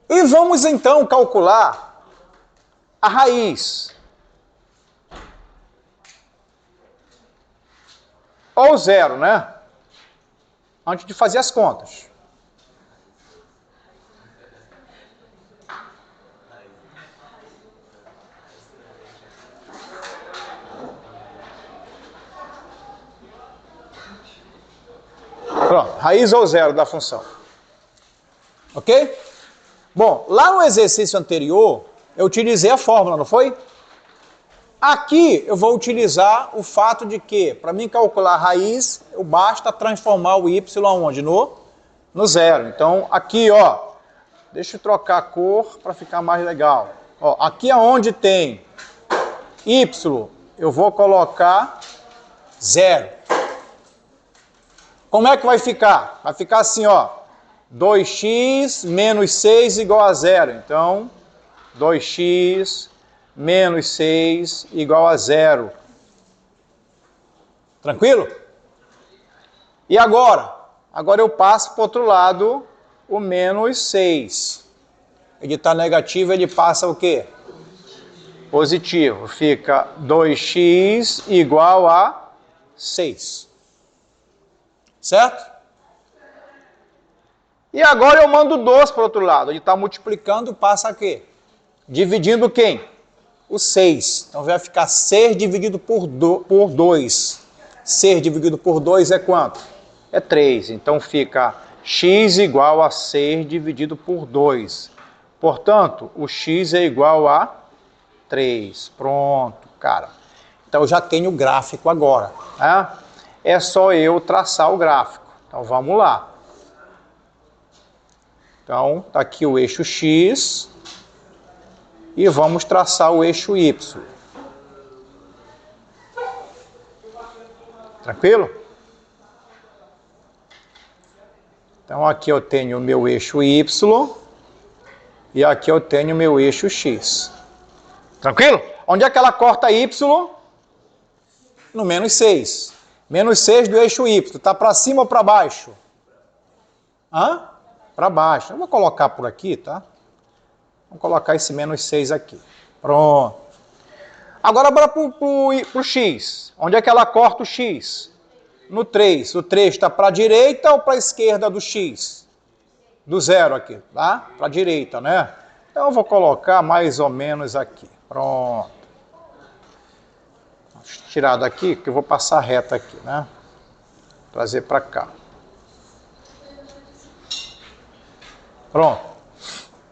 E vamos então calcular a raiz. Ou zero, né? Antes de fazer as contas. Pronto, raiz ou zero da função. Ok? Bom, lá no exercício anterior, eu utilizei a fórmula, não foi? Aqui eu vou utilizar o fato de que, para mim calcular a raiz, eu basta transformar o y aonde? No zero. Então, aqui, ó, deixa eu trocar a cor para ficar mais legal. Ó, aqui aonde tem y, eu vou colocar zero. Como é que vai ficar? Vai ficar assim, ó, 2x menos 6 igual a zero. Então, 2x menos 6 igual a zero. Tranquilo? E agora? Agora eu passo para o outro lado o menos 6. Ele está negativo, ele passa o quê? Positivo. Fica 2x igual a 6. Certo? E agora eu mando 2 para o outro lado. Ele está multiplicando, passa a quê? Dividindo quem? O 6. Então vai ficar 6 dividido por 2. 6 dividido por 2 é quanto? É 3. Então fica x igual a 6 dividido por 2. Portanto, o x é igual a 3. Pronto, cara. Então eu já tenho o gráfico agora. Né? É só eu traçar o gráfico. Então vamos lá. Então, está aqui o eixo x. E vamos traçar o eixo y. Tranquilo? Então aqui eu tenho o meu eixo y e aqui eu tenho o meu eixo x. Tranquilo? Onde é que ela corta y? No menos 6. Menos 6 do eixo y. Está para cima ou para baixo? Hã? Para baixo. Eu vou colocar por aqui, tá? Vamos colocar esse menos 6 aqui. Pronto. Agora bora para o x. Onde é que ela corta o x? No 3. O 3 está para a direita ou para a esquerda do x? Do zero aqui, tá? Para a direita, né? Então eu vou colocar mais ou menos aqui. Pronto. Deixa eu tirar daqui, que eu vou passar reta aqui, né? Trazer para cá. Pronto.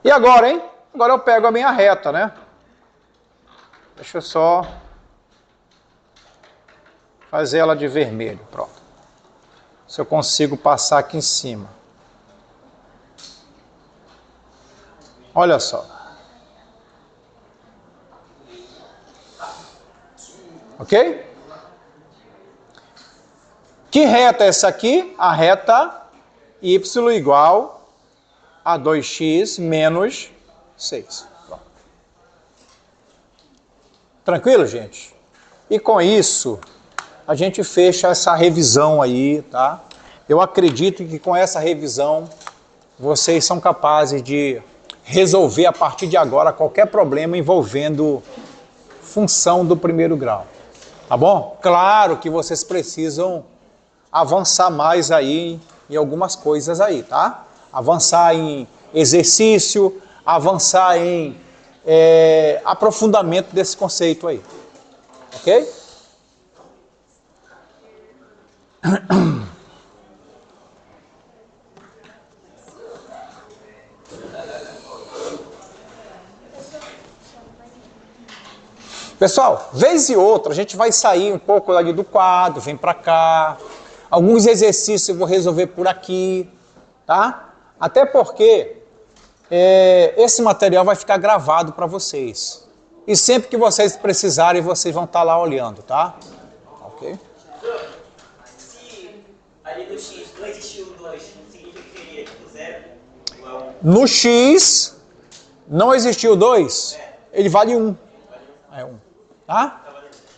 E agora, hein? Agora eu pego a minha reta, né? Deixa eu só fazer ela de vermelho, pronto. Se eu consigo passar aqui em cima. Olha só. Ok? Que reta é essa aqui? A reta y igual a 2x menos 6. Pronto. Tranquilo, gente? E com isso, a gente fecha essa revisão aí, tá? Eu acredito que com essa revisão, vocês são capazes de resolver a partir de agora qualquer problema envolvendo função do primeiro grau. Tá bom? Claro que vocês precisam avançar mais aí em algumas coisas aí, tá? Avançar em exercício, avançar em aprofundamento desse conceito aí. Ok? Pessoal, vez e outra, a gente vai sair um pouco ali do quadro, vem para cá. Alguns exercícios eu vou resolver por aqui, tá? Até porque esse material vai ficar gravado para vocês. E sempre que vocês precisarem, vocês vão estar lá olhando, tá? Ok? Ok? Se ali do X não existiu o 2, significa que seria tipo 0 igual a 1. No X não existiu 2, ele vale 1. É 1. Tá?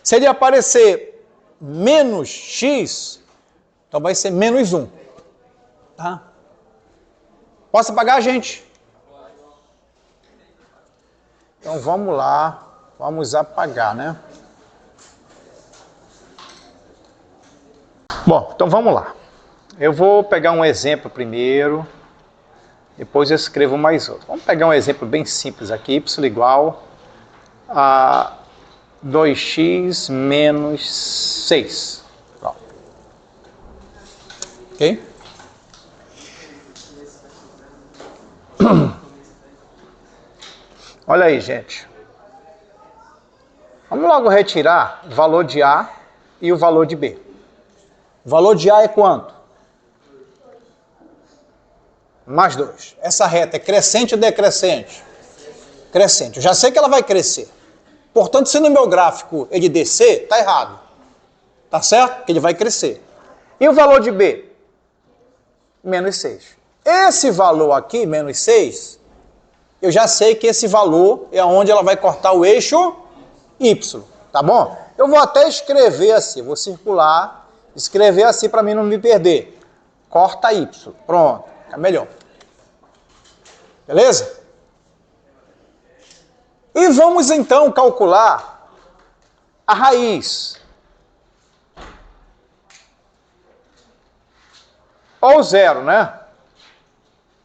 Se ele aparecer menos X, então vai ser menos 1. Tá? Posso apagar, gente? Então vamos lá, vamos apagar, né? Bom, então vamos lá. Eu vou pegar um exemplo primeiro, depois eu escrevo mais outro. Vamos pegar um exemplo bem simples aqui, y igual a 2x menos 6. Pronto. Ok? Olha aí, gente. Vamos logo retirar o valor de A e o valor de B. O valor de A é quanto? Mais 2. Essa reta é crescente ou decrescente? Crescente. Eu já sei que ela vai crescer. Portanto, se no meu gráfico ele descer, está errado. Tá certo? Porque ele vai crescer. E o valor de B? Menos 6. Esse valor aqui, menos 6, eu já sei que esse valor é onde ela vai cortar o eixo Y. Tá bom? Eu vou até escrever assim, vou circular, escrever assim para mim não me perder. Corta Y. Pronto. Fica melhor. Beleza? E vamos então calcular a raiz. Ou zero, né?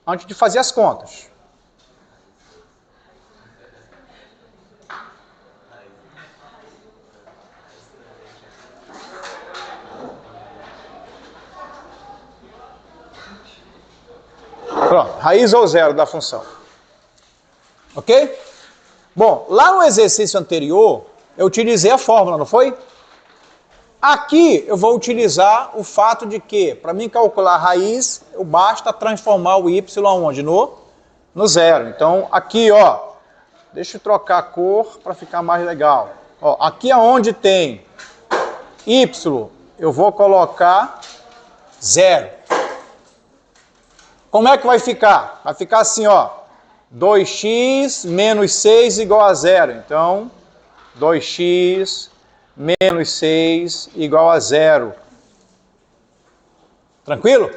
Antes de fazer as contas. Pronto, raiz ou zero da função. Ok? Bom, lá no exercício anterior, eu utilizei a fórmula, não foi? Aqui eu vou utilizar o fato de que, para mim calcular a raiz, eu basta transformar o y onde? No zero. Então, aqui, ó, deixa eu trocar a cor para ficar mais legal. Ó, aqui aonde tem y, eu vou colocar zero. Como é que vai ficar? Vai ficar assim, ó, 2x menos 6 igual a zero. Então, 2x menos 6 igual a zero. Tranquilo?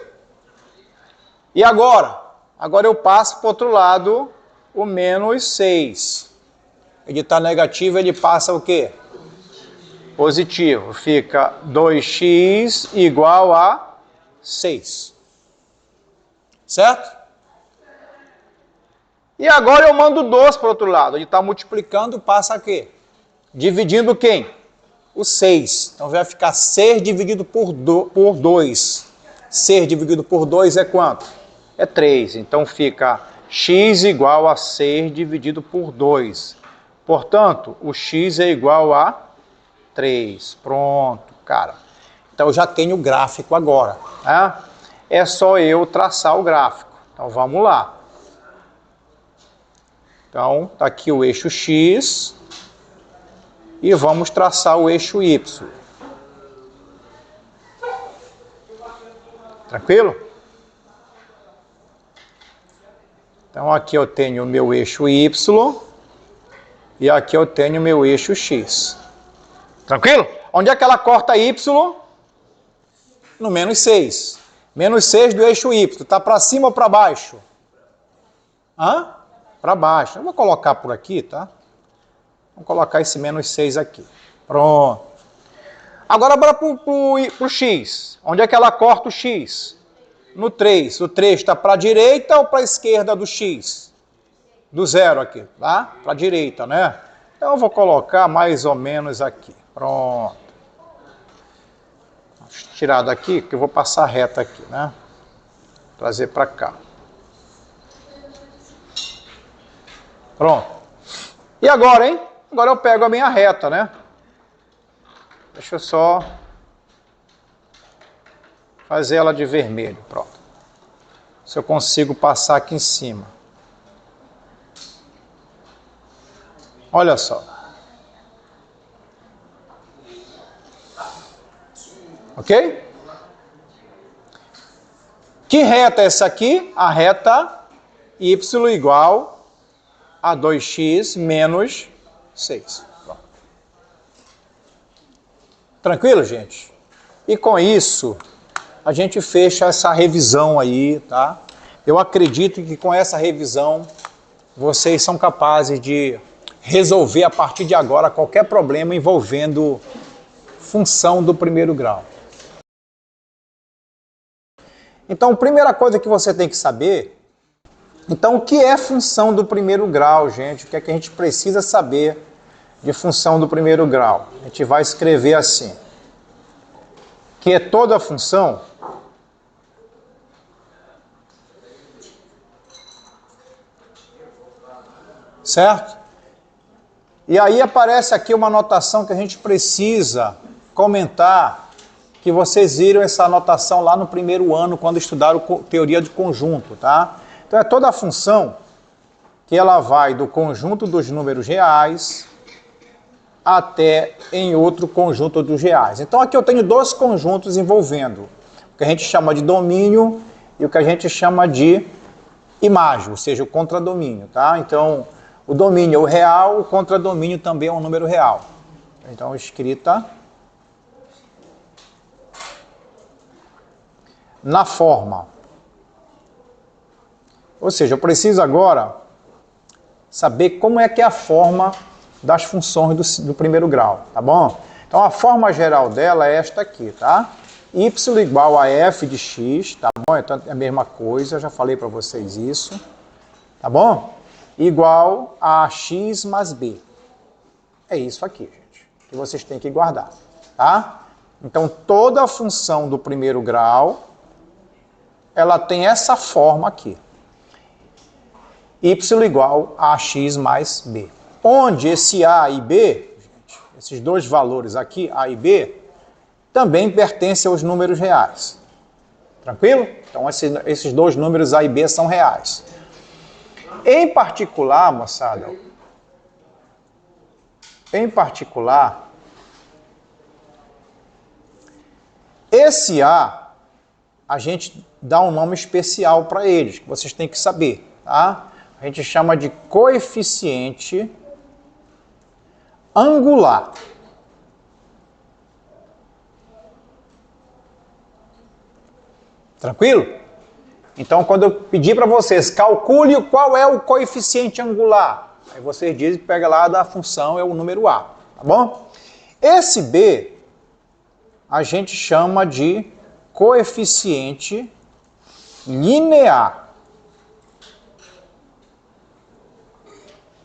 E agora? Agora eu passo para o outro lado o menos 6. Ele está negativo, ele passa o quê? Positivo. Fica 2x igual a 6. Certo? E agora eu mando 2 para o outro lado. Ele está multiplicando, passa aqui. Dividindo quem? O 6. Então vai ficar 6 dividido por 2. 6 dividido por 2 é quanto? É 3. Então fica x igual a 6 dividido por 2. Portanto, o x é igual a 3. Pronto, cara. Então eu já tenho o gráfico agora. Né? É só eu traçar o gráfico. Então vamos lá. Então, está aqui o eixo x e vamos traçar o eixo y. Tranquilo? Então, aqui eu tenho o meu eixo y e aqui eu tenho o meu eixo x. Tranquilo? Onde é que ela corta y? No menos 6. Menos 6 do eixo y. Está para cima ou para baixo? Hã? Para baixo. Eu vou colocar por aqui, tá? Vamos colocar esse menos 6 aqui. Pronto. Agora bora para o x. Onde é que ela corta o x? No 3. O 3 está para a direita ou para a esquerda do x? Do zero aqui, tá? Para a direita, né? Então eu vou colocar mais ou menos aqui. Pronto. Deixa eu tirar daqui, que eu vou passar reta aqui, né? Trazer para cá. Pronto. E agora, hein? Agora eu pego a minha reta, né? Deixa eu só fazer ela de vermelho. Pronto. Se eu consigo passar aqui em cima. Olha só. Ok? Que reta é essa aqui? A reta y igual a 2x menos 6. Pronto. Tranquilo, gente? E com isso, a gente fecha essa revisão aí, tá? Eu acredito que com essa revisão, vocês são capazes de resolver a partir de agora qualquer problema envolvendo função do primeiro grau. Então, a primeira coisa que você tem que saber, então, o que é função do primeiro grau, gente? O que é que a gente precisa saber de função do primeiro grau? A gente vai escrever assim, que é toda função certo? E aí aparece aqui uma anotação que a gente precisa comentar, que vocês viram essa anotação lá no primeiro ano, quando estudaram teoria de conjunto, tá? Então é toda a função que ela vai do conjunto dos números reais até em outro conjunto dos reais. Então aqui eu tenho dois conjuntos envolvendo o que a gente chama de domínio e o que a gente chama de imagem, ou seja, o contradomínio, tá? Então o domínio é o real, o contradomínio também é um número real. Então escrita na forma. Ou seja, eu preciso agora saber como é que é a forma das funções do primeiro grau, tá bom? Então a forma geral dela é esta aqui, tá? Y igual a f de x, tá bom? Então é a mesma coisa, já falei para vocês isso, tá bom? Igual a x mais b. É isso aqui, gente, que vocês têm que guardar, tá? Então toda a função do primeiro grau, ela tem essa forma aqui. Y igual a x mais b. Onde esse a e b, gente, esses dois valores aqui, a e b, também pertencem aos números reais. Tranquilo? Então esses dois números a e b são reais. Em particular, moçada, esse a gente dá um nome especial para eles, que vocês têm que saber, tá? A gente chama de coeficiente angular. Tranquilo? Então, quando eu pedir para vocês, calcule qual é o coeficiente angular. Aí vocês dizem que pega lá da função, é o número a, tá bom? Esse b, a gente chama de coeficiente linear.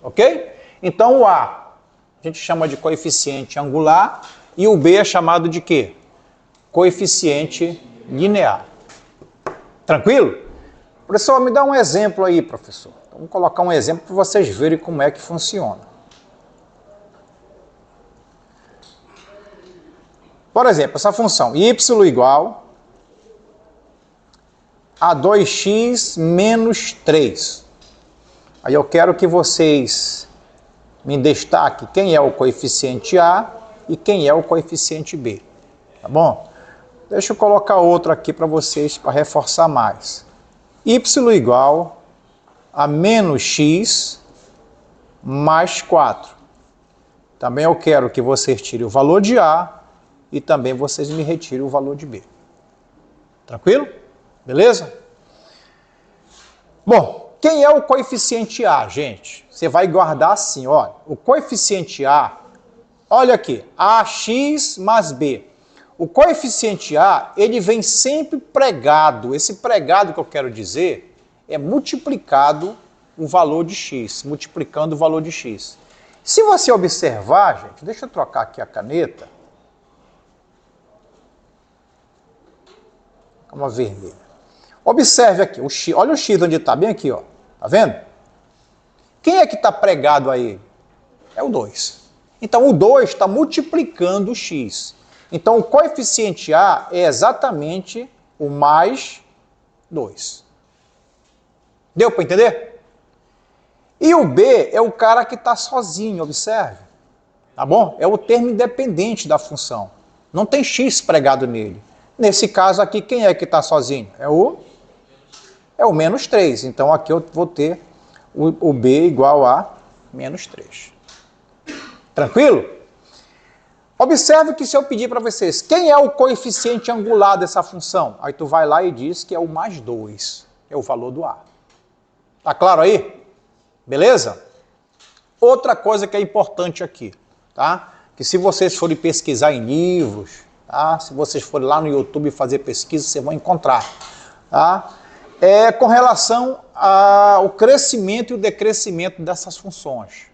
Ok? Então, o a gente chama de coeficiente angular e o b é chamado de quê? Coeficiente linear. Tranquilo? Professor, me dá um exemplo aí, professor. Então, vamos colocar um exemplo para vocês verem como é que funciona. Por exemplo, essa função y igual a 2x menos 3. Aí eu quero que vocês me destaquem quem é o coeficiente a e quem é o coeficiente b. Tá bom? Deixa eu colocar outro aqui para vocês, para reforçar mais. Y igual a menos x mais 4. Também eu quero que vocês tirem o valor de a e também vocês me retirem o valor de b. Tranquilo? Beleza? Bom, quem é o coeficiente a, gente? Você vai guardar assim, ó. O coeficiente a, olha aqui, ax mais b. O coeficiente a, ele vem sempre pregado. Esse pregado que eu quero dizer é multiplicado o valor de x, multiplicando o valor de x. Se você observar, gente, deixa eu trocar aqui a caneta. Uma vermelha. Observe aqui, o x, olha o x onde está, bem aqui, ó. Tá vendo? Quem é que está pregado aí? É o 2. Então o 2 está multiplicando o x. Então o coeficiente a é exatamente o mais 2. Deu para entender? E o b é o cara que está sozinho, observe. Tá bom? É o termo independente da função. Não tem x pregado nele. Nesse caso aqui, quem é que está sozinho? É o menos 3. Então aqui eu vou ter o b igual a menos 3. Tranquilo? Observe que se eu pedir para vocês, quem é o coeficiente angular dessa função? Aí tu vai lá e diz que é o mais 2. É o valor do a. Tá claro aí? Beleza? Outra coisa que é importante aqui, tá? Que se vocês forem pesquisar em livros, tá? Se vocês forem lá no YouTube fazer pesquisa, vocês vão encontrar, tá? É com relação ao crescimento e o decrescimento dessas funções.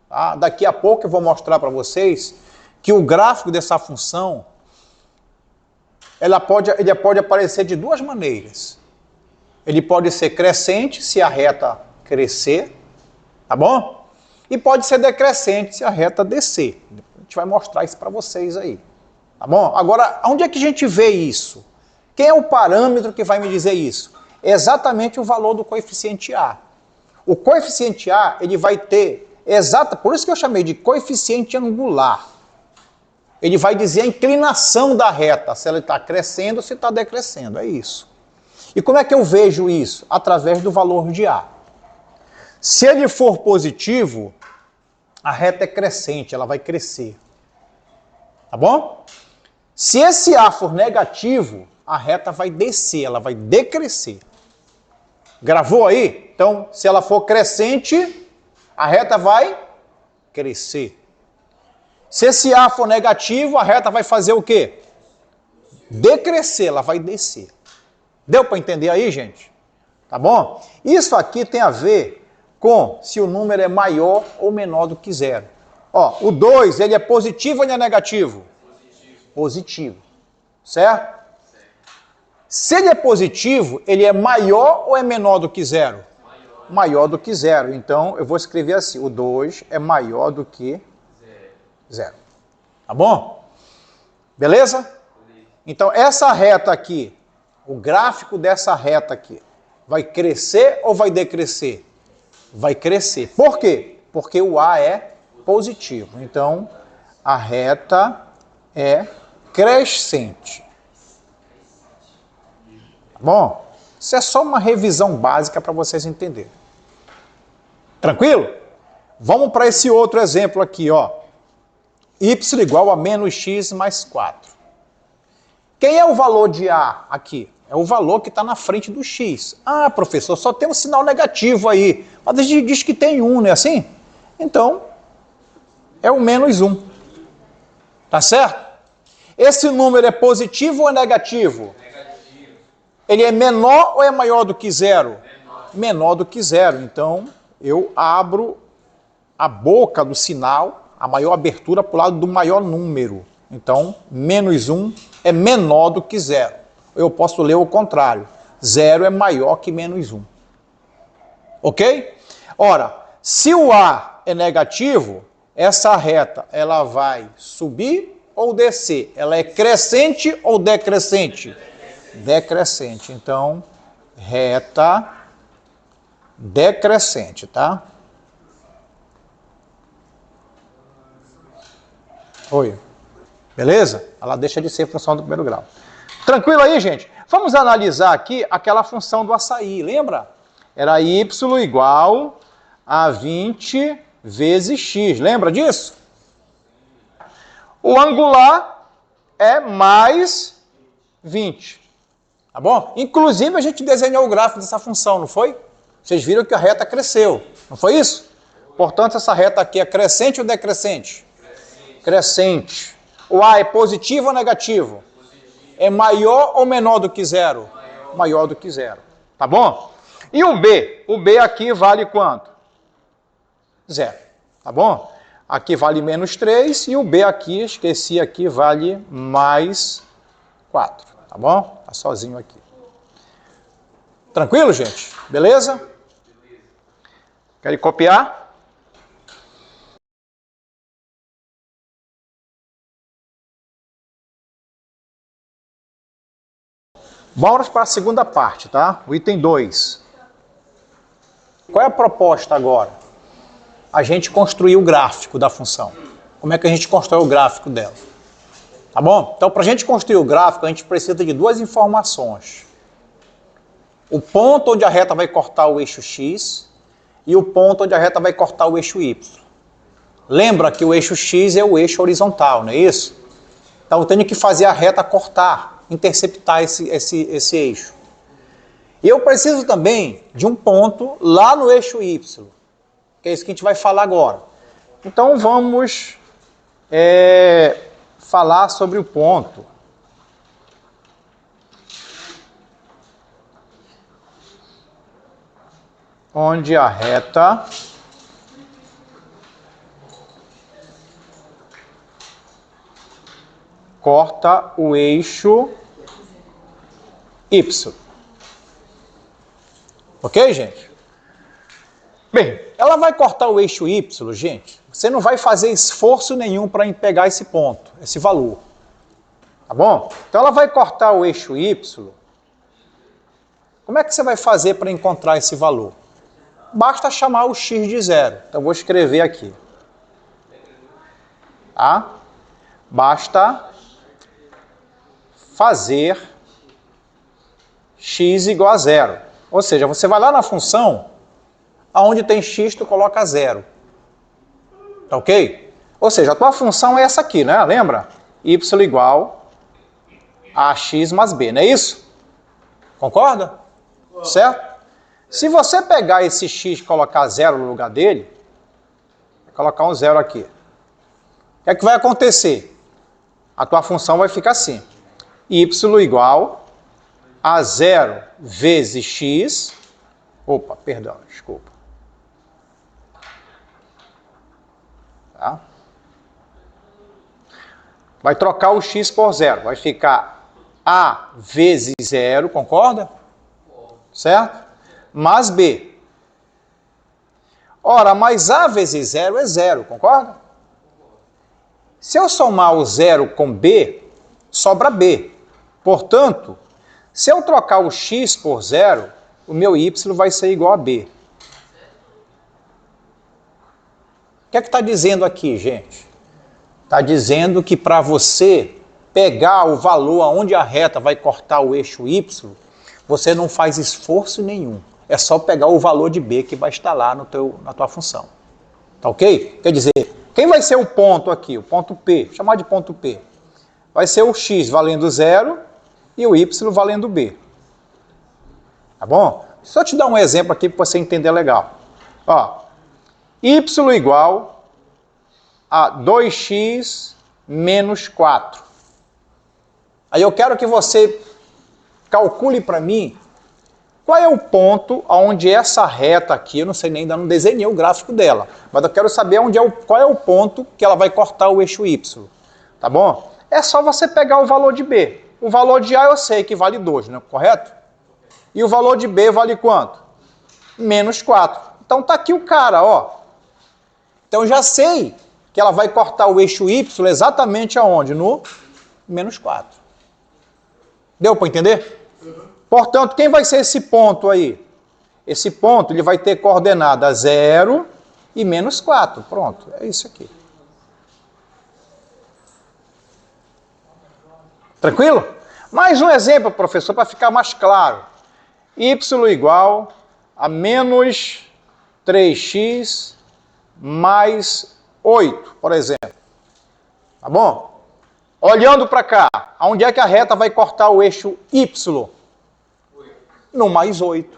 Tá? Daqui a pouco eu vou mostrar para vocês que o gráfico dessa função, ele pode aparecer de duas maneiras. Ele pode ser crescente se a reta crescer, tá bom? E pode ser decrescente se a reta descer. A gente vai mostrar isso para vocês aí, tá bom? Agora, onde é que a gente vê isso? Quem é o parâmetro que vai me dizer isso? É exatamente o valor do coeficiente A. O coeficiente A, ele vai ter por isso que eu chamei de coeficiente angular. Ele vai dizer a inclinação da reta, se ela está crescendo ou se está decrescendo, é isso. E como é que eu vejo isso? Através do valor de A. Se ele for positivo, a reta é crescente, ela vai crescer. Tá bom? Se esse A for negativo, a reta vai descer, ela vai decrescer. Gravou aí? Então, se ela for crescente, a reta vai crescer. Se esse A for negativo, a reta vai fazer o quê? Decrescer, ela vai descer. Deu para entender aí, gente? Tá bom? Isso aqui tem a ver com se o número é maior ou menor do que 0. Ó, o 2, ele é positivo ou ele é negativo? Positivo. Certo? Se ele é positivo, ele é maior ou é menor do que 0? Maior do que 0. Então, eu vou escrever assim, o 2 é maior do que 0. Tá bom? Beleza? Então, essa reta aqui, o gráfico dessa reta aqui, vai crescer ou vai decrescer? Vai crescer. Por quê? Porque o A é positivo. Então, a reta é crescente. Tá bom? Isso é só uma revisão básica para vocês entenderem. Tranquilo? Vamos para esse outro exemplo aqui, ó. Y igual a menos x mais 4. Quem é o valor de A aqui? É o valor que está na frente do x. Ah, professor, só tem um sinal negativo aí. Mas a gente diz que tem 1, não é assim? Então, é o menos 1. Tá certo? Esse número é positivo ou é negativo? Negativo. Ele é menor ou é maior do que 0? Menor do que 0. Então, eu abro a boca do sinal, a maior abertura para o lado do maior número. Então, menos 1 é menor do que 0. Eu posso ler o contrário. 0 é maior que menos 1. Ok? Ora, se o A é negativo, essa reta ela vai subir ou descer? Ela é crescente ou decrescente? Decrescente. Então, reta decrescente, tá? Oi. Beleza? Ela deixa de ser função do primeiro grau. Tranquilo aí, gente? Vamos analisar aqui aquela função do açaí, lembra? Era y igual a 20 vezes x, lembra disso? O angular é mais 20, tá bom? Inclusive a gente desenhou o gráfico dessa função, não foi? Vocês viram que a reta cresceu, não foi isso? Portanto, essa reta aqui é crescente ou decrescente? Crescente. O A é positivo ou negativo? É maior ou menor do que 0? Maior do que 0. Tá bom? E o B? O B aqui vale quanto? 0. Tá bom? Aqui vale menos 3 e o B aqui, esqueci aqui, vale mais 4. Tá bom? Tá sozinho aqui. Tranquilo, gente? Beleza? Querem copiar? Vamos para a segunda parte, tá? O item 2. Qual é a proposta agora? A gente construir o gráfico da função. Como é que a gente constrói o gráfico dela? Tá bom? Então, para a gente construir o gráfico, a gente precisa de duas informações. O ponto onde a reta vai cortar o eixo X e o ponto onde a reta vai cortar o eixo Y. Lembra que o eixo X é o eixo horizontal, não é isso? Então, eu tenho que fazer a reta cortar, interceptar esse eixo. E eu preciso também de um ponto lá no eixo Y, que é isso que a gente vai falar agora. Então, vamos falar sobre o ponto onde a reta corta o eixo Y. Ok, gente? Bem, ela vai cortar o eixo Y, gente. Você não vai fazer esforço nenhum para pegar esse ponto, esse valor. Tá bom? Então ela vai cortar o eixo Y. Como é que você vai fazer para encontrar esse valor? Basta chamar o x de zero. Então eu vou escrever aqui. Tá? Basta fazer x igual a zero. Ou seja, você vai lá na função, aonde tem x, tu coloca zero. Tá ok? Ou seja, a tua função é essa aqui, né? Lembra? Y igual a x mais b, não é isso? Concorda? Certo? Se você pegar esse x e colocar zero no lugar dele, vai colocar um zero aqui. O que é que vai acontecer? A tua função vai ficar assim. Y igual a zero vezes x. Opa, perdão, desculpa. Tá? Vai trocar o x por zero. Vai ficar a vezes zero, concorda? Certo? Mais b. Ora, mais a vezes zero é zero, concorda? Se eu somar o zero com b, sobra b. Portanto, se eu trocar o x por zero, o meu y vai ser igual a b. O que é que está dizendo aqui, gente? Está dizendo que para você pegar o valor aonde a reta vai cortar o eixo y, você não faz esforço nenhum. É só pegar o valor de b que vai estar lá na tua função. Tá ok? Quer dizer, quem vai ser o ponto aqui? O ponto P, vou chamar de ponto P. Vai ser o x valendo zero e o y valendo b. Tá bom? Só te dar um exemplo aqui para você entender legal. Ó, y igual a 2x menos 4. Aí eu quero que você calcule para mim qual é o ponto onde essa reta aqui, eu não sei nem, ainda não desenhei o gráfico dela, mas eu quero saber qual é o ponto que ela vai cortar o eixo y. Tá bom? É só você pegar o valor de b. O valor de a eu sei que vale 2, né? Correto? E o valor de b vale quanto? Menos 4. Então tá aqui o cara, ó. Então eu já sei que ela vai cortar o eixo y exatamente aonde? No menos 4. Deu para entender? Portanto, quem vai ser esse ponto aí? Esse ponto ele vai ter coordenada 0 e menos 4. Pronto, é isso aqui. Tranquilo? Mais um exemplo, professor, para ficar mais claro. Y igual a menos 3x mais 8, por exemplo. Tá bom? Olhando para cá, onde é que a reta vai cortar o eixo Y? No mais 8.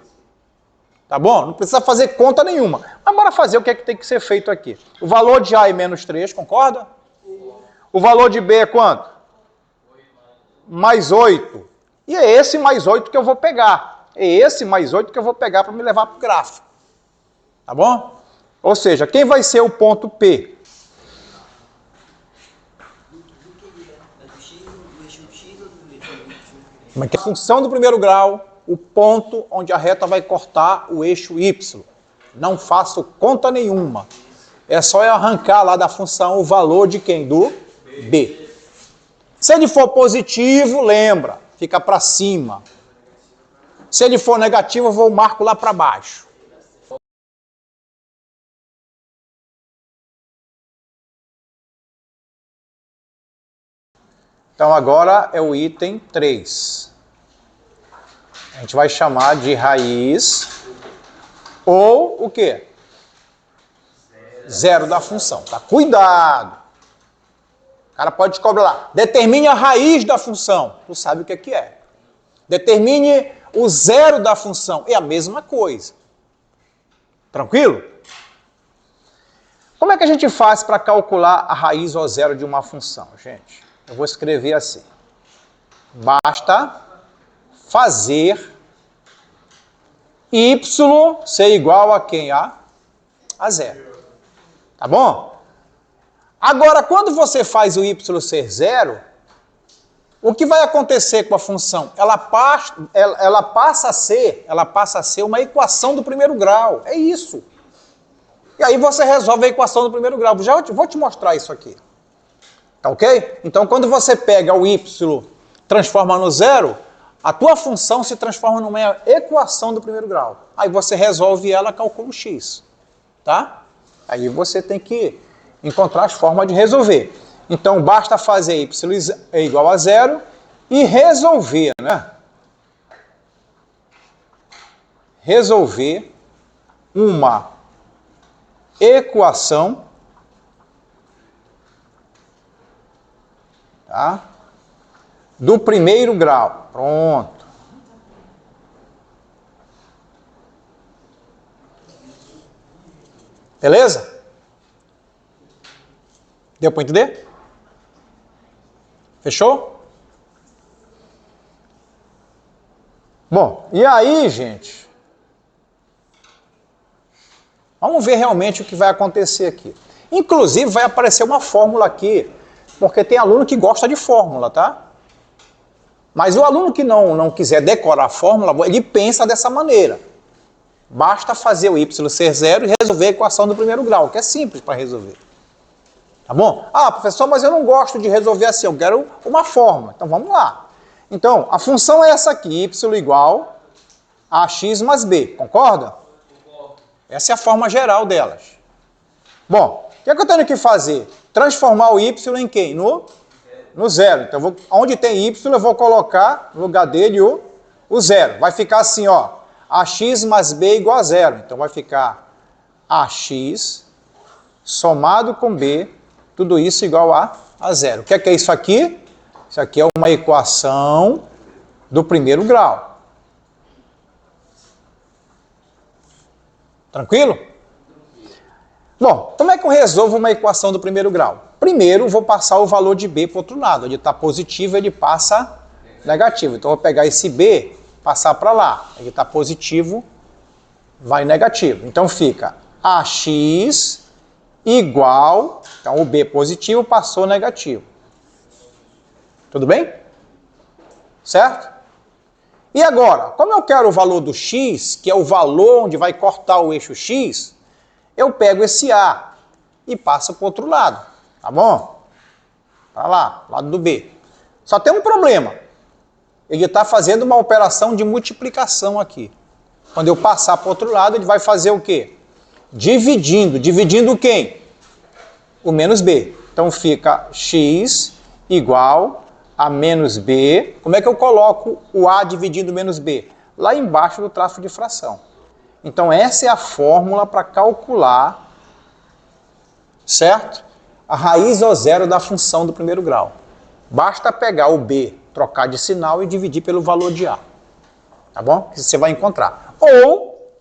Tá bom? Não precisa fazer conta nenhuma. Mas bora fazer o que é que tem que ser feito aqui. O valor de A é menos 3, concorda? O valor de B é quanto? Mais 8. E é esse mais 8 que eu vou pegar. É esse mais 8 que eu vou pegar para me levar para o gráfico. Tá bom? Ou seja, quem vai ser o ponto P? A função do primeiro grau, o ponto onde a reta vai cortar o eixo Y. Não faço conta nenhuma. É só eu arrancar lá da função o valor de quem? Do B. Se ele for positivo, lembra, fica para cima. Se ele for negativo, eu vou marco lá para baixo. Então agora é o item 3. A gente vai chamar de raiz ou o quê? Zero da função. Tá? Cuidado! O cara pode te cobrar lá. Determine a raiz da função. Tu sabe o que é. Determine o zero da função. É a mesma coisa. Tranquilo? Como é que a gente faz para calcular a raiz ou zero de uma função, gente? Eu vou escrever assim. Basta fazer y ser igual a quem? A zero. Tá bom? Agora, quando você faz o y ser zero, o que vai acontecer com a função? Ela passa a ser uma equação do primeiro grau. É isso. E aí você resolve a equação do primeiro grau. Já vou te mostrar isso aqui. Tá ok? Então, quando você pega o y, transforma no zero, a tua função se transforma numa equação do primeiro grau. Aí você resolve ela, calcula o x. Tá? Aí você tem que encontrar as formas de resolver. Então, basta fazer y é igual a zero e resolver, né? Resolver uma equação, tá? Do primeiro grau. Pronto. Beleza? Deu para entender? Fechou? Bom, e aí, gente? Vamos ver realmente o que vai acontecer aqui. Inclusive, vai aparecer uma fórmula aqui, porque tem aluno que gosta de fórmula, tá? Mas o aluno que não quiser decorar a fórmula, ele pensa dessa maneira. Basta fazer o y ser zero e resolver a equação do primeiro grau, que é simples para resolver. Tá bom? Ah, professor, mas eu não gosto de resolver assim, eu quero uma fórmula. Então vamos lá. Então, a função é essa aqui, y igual a x mais b, concorda? Essa é a forma geral delas. Bom, o que é que eu tenho que fazer? Transformar o y em quem? No zero. Então, onde tem y, eu vou colocar no lugar dele o zero. Vai ficar assim, ó, ax mais b igual a zero. Então, vai ficar ax somado com b, tudo isso igual a zero. O que é isso aqui? Isso aqui é uma equação do primeiro grau. Tranquilo? Bom, como é que eu resolvo uma equação do primeiro grau? Primeiro, vou passar o valor de b para o outro lado. Ele está positivo, ele passa negativo. Então, eu vou pegar esse b, passar para lá. Ele está positivo, vai negativo. Então, fica ax igual... Então, o b positivo passou negativo. Tudo bem? Certo? E agora, como eu quero o valor do x, que é o valor onde vai cortar o eixo x, eu pego esse a e passo para o outro lado. Tá bom? Para lá, lado do b. Só tem um problema. Ele está fazendo uma operação de multiplicação aqui. Quando eu passar para o outro lado, ele vai fazer o quê? Dividindo. Dividindo quem? O menos b. Então fica x igual a menos b. Como é que eu coloco o a dividindo menos b? Lá embaixo do traço de fração. Então essa é a fórmula para calcular, certo? A raiz ou zero da função do primeiro grau. Basta pegar o b, trocar de sinal e dividir pelo valor de a. Tá bom? Que você vai encontrar. Ou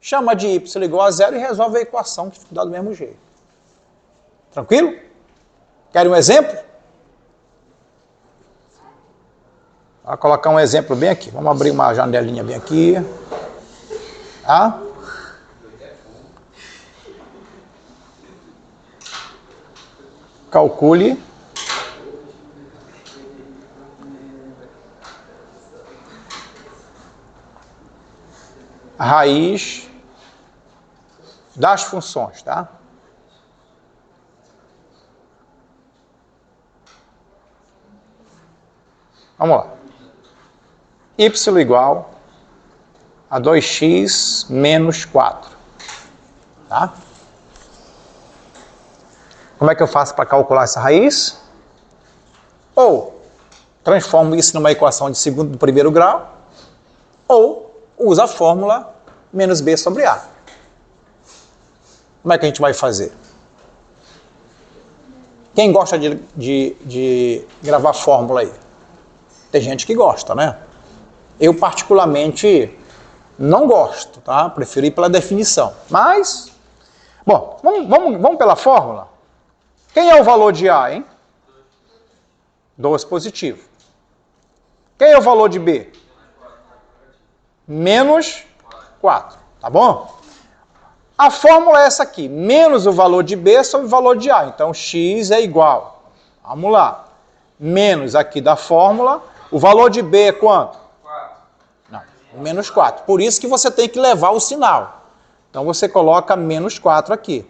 chama de y igual a zero e resolve a equação que dá do mesmo jeito. Tranquilo? Querem um exemplo? Vou colocar um exemplo bem aqui. Vamos abrir uma janelinha bem aqui. Tá? Calcule a raiz das funções, tá? Vamos lá. Y igual a 2x menos 4. Tá? Como é que eu faço para calcular essa raiz? Ou transformo isso numa equação de segundo do primeiro grau, ou uso a fórmula menos B sobre A. Como é que a gente vai fazer? Quem gosta de gravar fórmula aí? Tem gente que gosta, né? Eu, particularmente, não gosto, tá? Prefiro ir pela definição. Mas, bom, vamos pela fórmula? Quem é o valor de A, hein? 2 positivo. Quem é o valor de B? Menos 4, tá bom? A fórmula é essa aqui, menos o valor de B sobre o valor de A. Então, x é igual, vamos lá, menos aqui da fórmula, o valor de B é quanto? 4. Não, menos 4. Por isso que você tem que levar o sinal. Então, você coloca menos 4 aqui.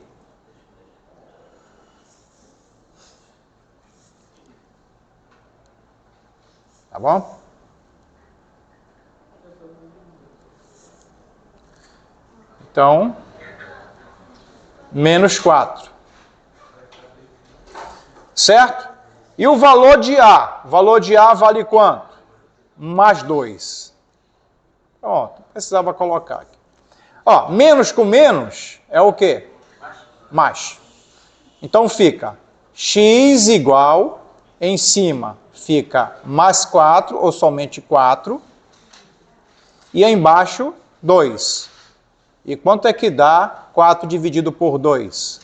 Tá bom? Então, menos 4. Certo? E o valor de A? O valor de A vale quanto? Mais 2. Pronto, precisava colocar aqui. Ó, menos com menos é o quê? Mais. Então fica x igual, em cima fica mais 4, ou somente 4, e aí embaixo 2. E quanto é que dá 4 dividido por 2?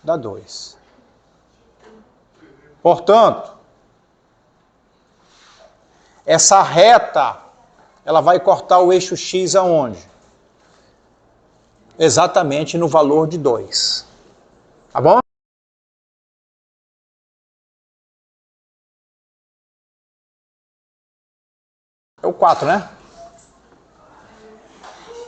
Dá 2. Portanto, essa reta, ela vai cortar o eixo x aonde? Exatamente no valor de 2. Tá bom? É o 4, né?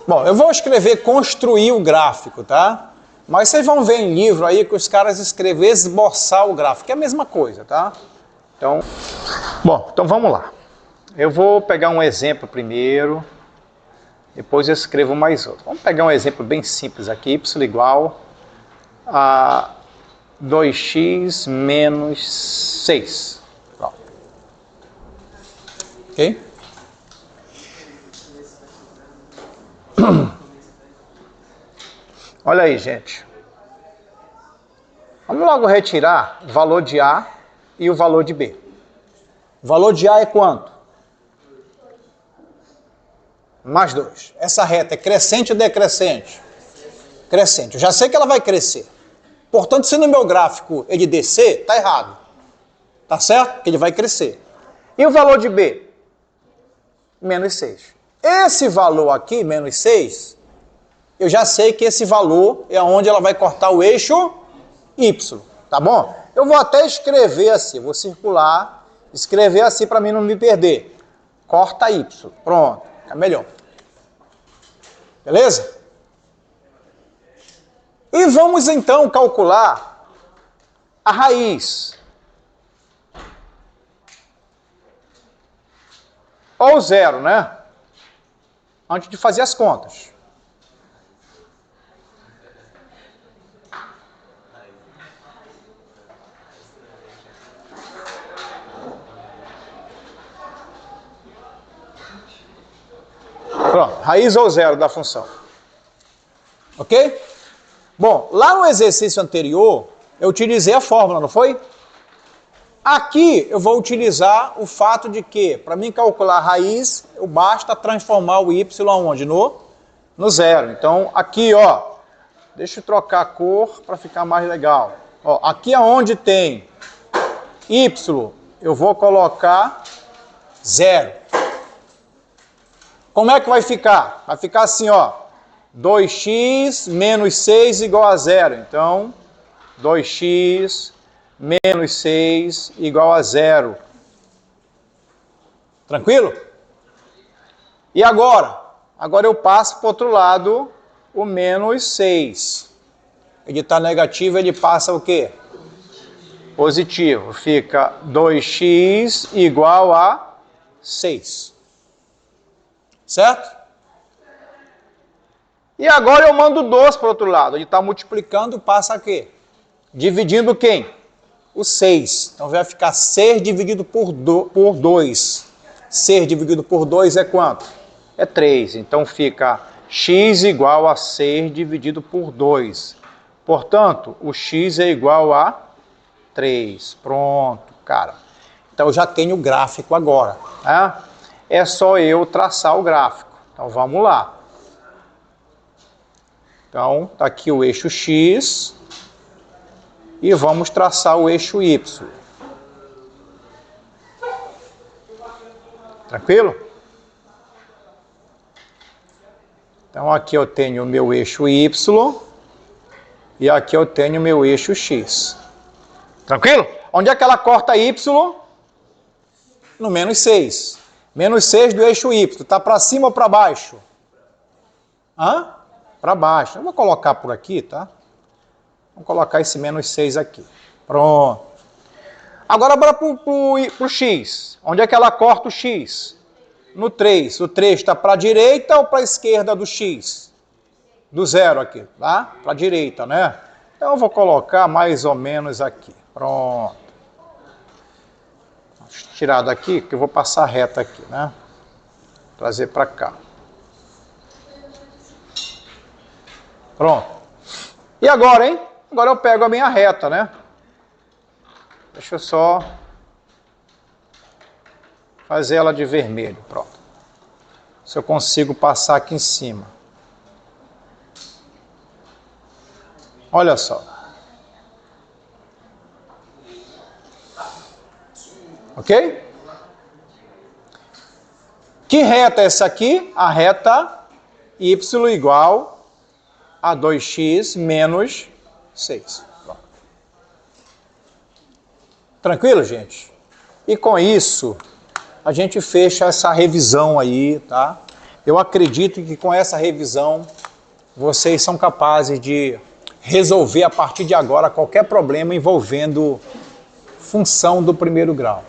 Bom, eu vou escrever construir o gráfico, tá? Mas vocês vão ver em livro aí que os caras escreveram esboçar o gráfico, é a mesma coisa, tá? Então, bom, então vamos lá. Eu vou pegar um exemplo primeiro, depois eu escrevo mais outro. Vamos pegar um exemplo bem simples aqui, y igual a 2x menos 6. Pronto. Ok? Olha aí, gente. Vamos logo retirar o valor de A e o valor de B. O valor de A é quanto? Mais 2. Essa reta é crescente ou decrescente? Crescente. Eu já sei que ela vai crescer. Portanto, se no meu gráfico ele descer, está errado. Tá certo? Porque ele vai crescer. E o valor de B? Menos 6. Esse valor aqui, menos 6, eu já sei que esse valor é onde ela vai cortar o eixo Y, tá bom? Eu vou até escrever assim, vou circular, escrever assim para mim não me perder. Corta Y, pronto, é melhor. Beleza? E vamos então calcular a raiz. Ou zero, né? Antes de fazer as contas. Pronto, raiz ou zero da função. Ok? Bom, lá no exercício anterior, eu utilizei a fórmula, não foi? Aqui eu vou utilizar o fato de que, para mim calcular a raiz, eu basta transformar o y aonde? No zero. Então, aqui, ó, deixa eu trocar a cor para ficar mais legal. Ó, aqui aonde tem y, eu vou colocar zero. Como é que vai ficar? Vai ficar assim, ó, 2x menos 6 igual a zero. Então, 2x menos 6 igual a zero. Tranquilo? E agora? Agora eu passo para o outro lado o menos 6. Ele está negativo, ele passa o quê? Positivo. Fica 2x igual a 6. Certo? E agora eu mando 2 para o outro lado. Ele está multiplicando, passa a quê? Dividindo quem? o 6. Então vai ficar 6 dividido por 2. 6 dividido por 2 é quanto? É 3. Então fica x igual a 6 dividido por 2. Portanto, o x é igual a 3. Pronto, cara. Então eu já tenho o gráfico agora. Né? É só eu traçar o gráfico. Então vamos lá. Então, está aqui o eixo x e vamos traçar o eixo y. Tranquilo? Então, aqui eu tenho o meu eixo y e aqui eu tenho o meu eixo x. Tranquilo? Onde é que ela corta y? No menos 6. Menos 6 do eixo y. Está para cima ou para baixo? Hã? Para baixo. Eu vou colocar por aqui, tá? Vamos colocar esse menos 6 aqui. Pronto. Agora bora para o x. Onde é que ela corta o x? No 3. O 3 está para a direita ou para a esquerda do x? Do 0 aqui, tá? Para a direita, né? Então eu vou colocar mais ou menos aqui. Pronto. Deixa eu tirar daqui, que eu vou passar reta aqui, né? Trazer para cá. Pronto. E agora, hein? Agora eu pego a minha reta, né? Deixa eu só fazer ela de vermelho. Pronto. Se eu consigo passar aqui em cima. Olha só. Ok? Que reta é essa aqui? A reta y igual a 2x menos 6. Pronto. Tranquilo, gente? E com isso, a gente fecha essa revisão aí, tá? Eu acredito que com essa revisão, vocês são capazes de resolver a partir de agora qualquer problema envolvendo função do primeiro grau.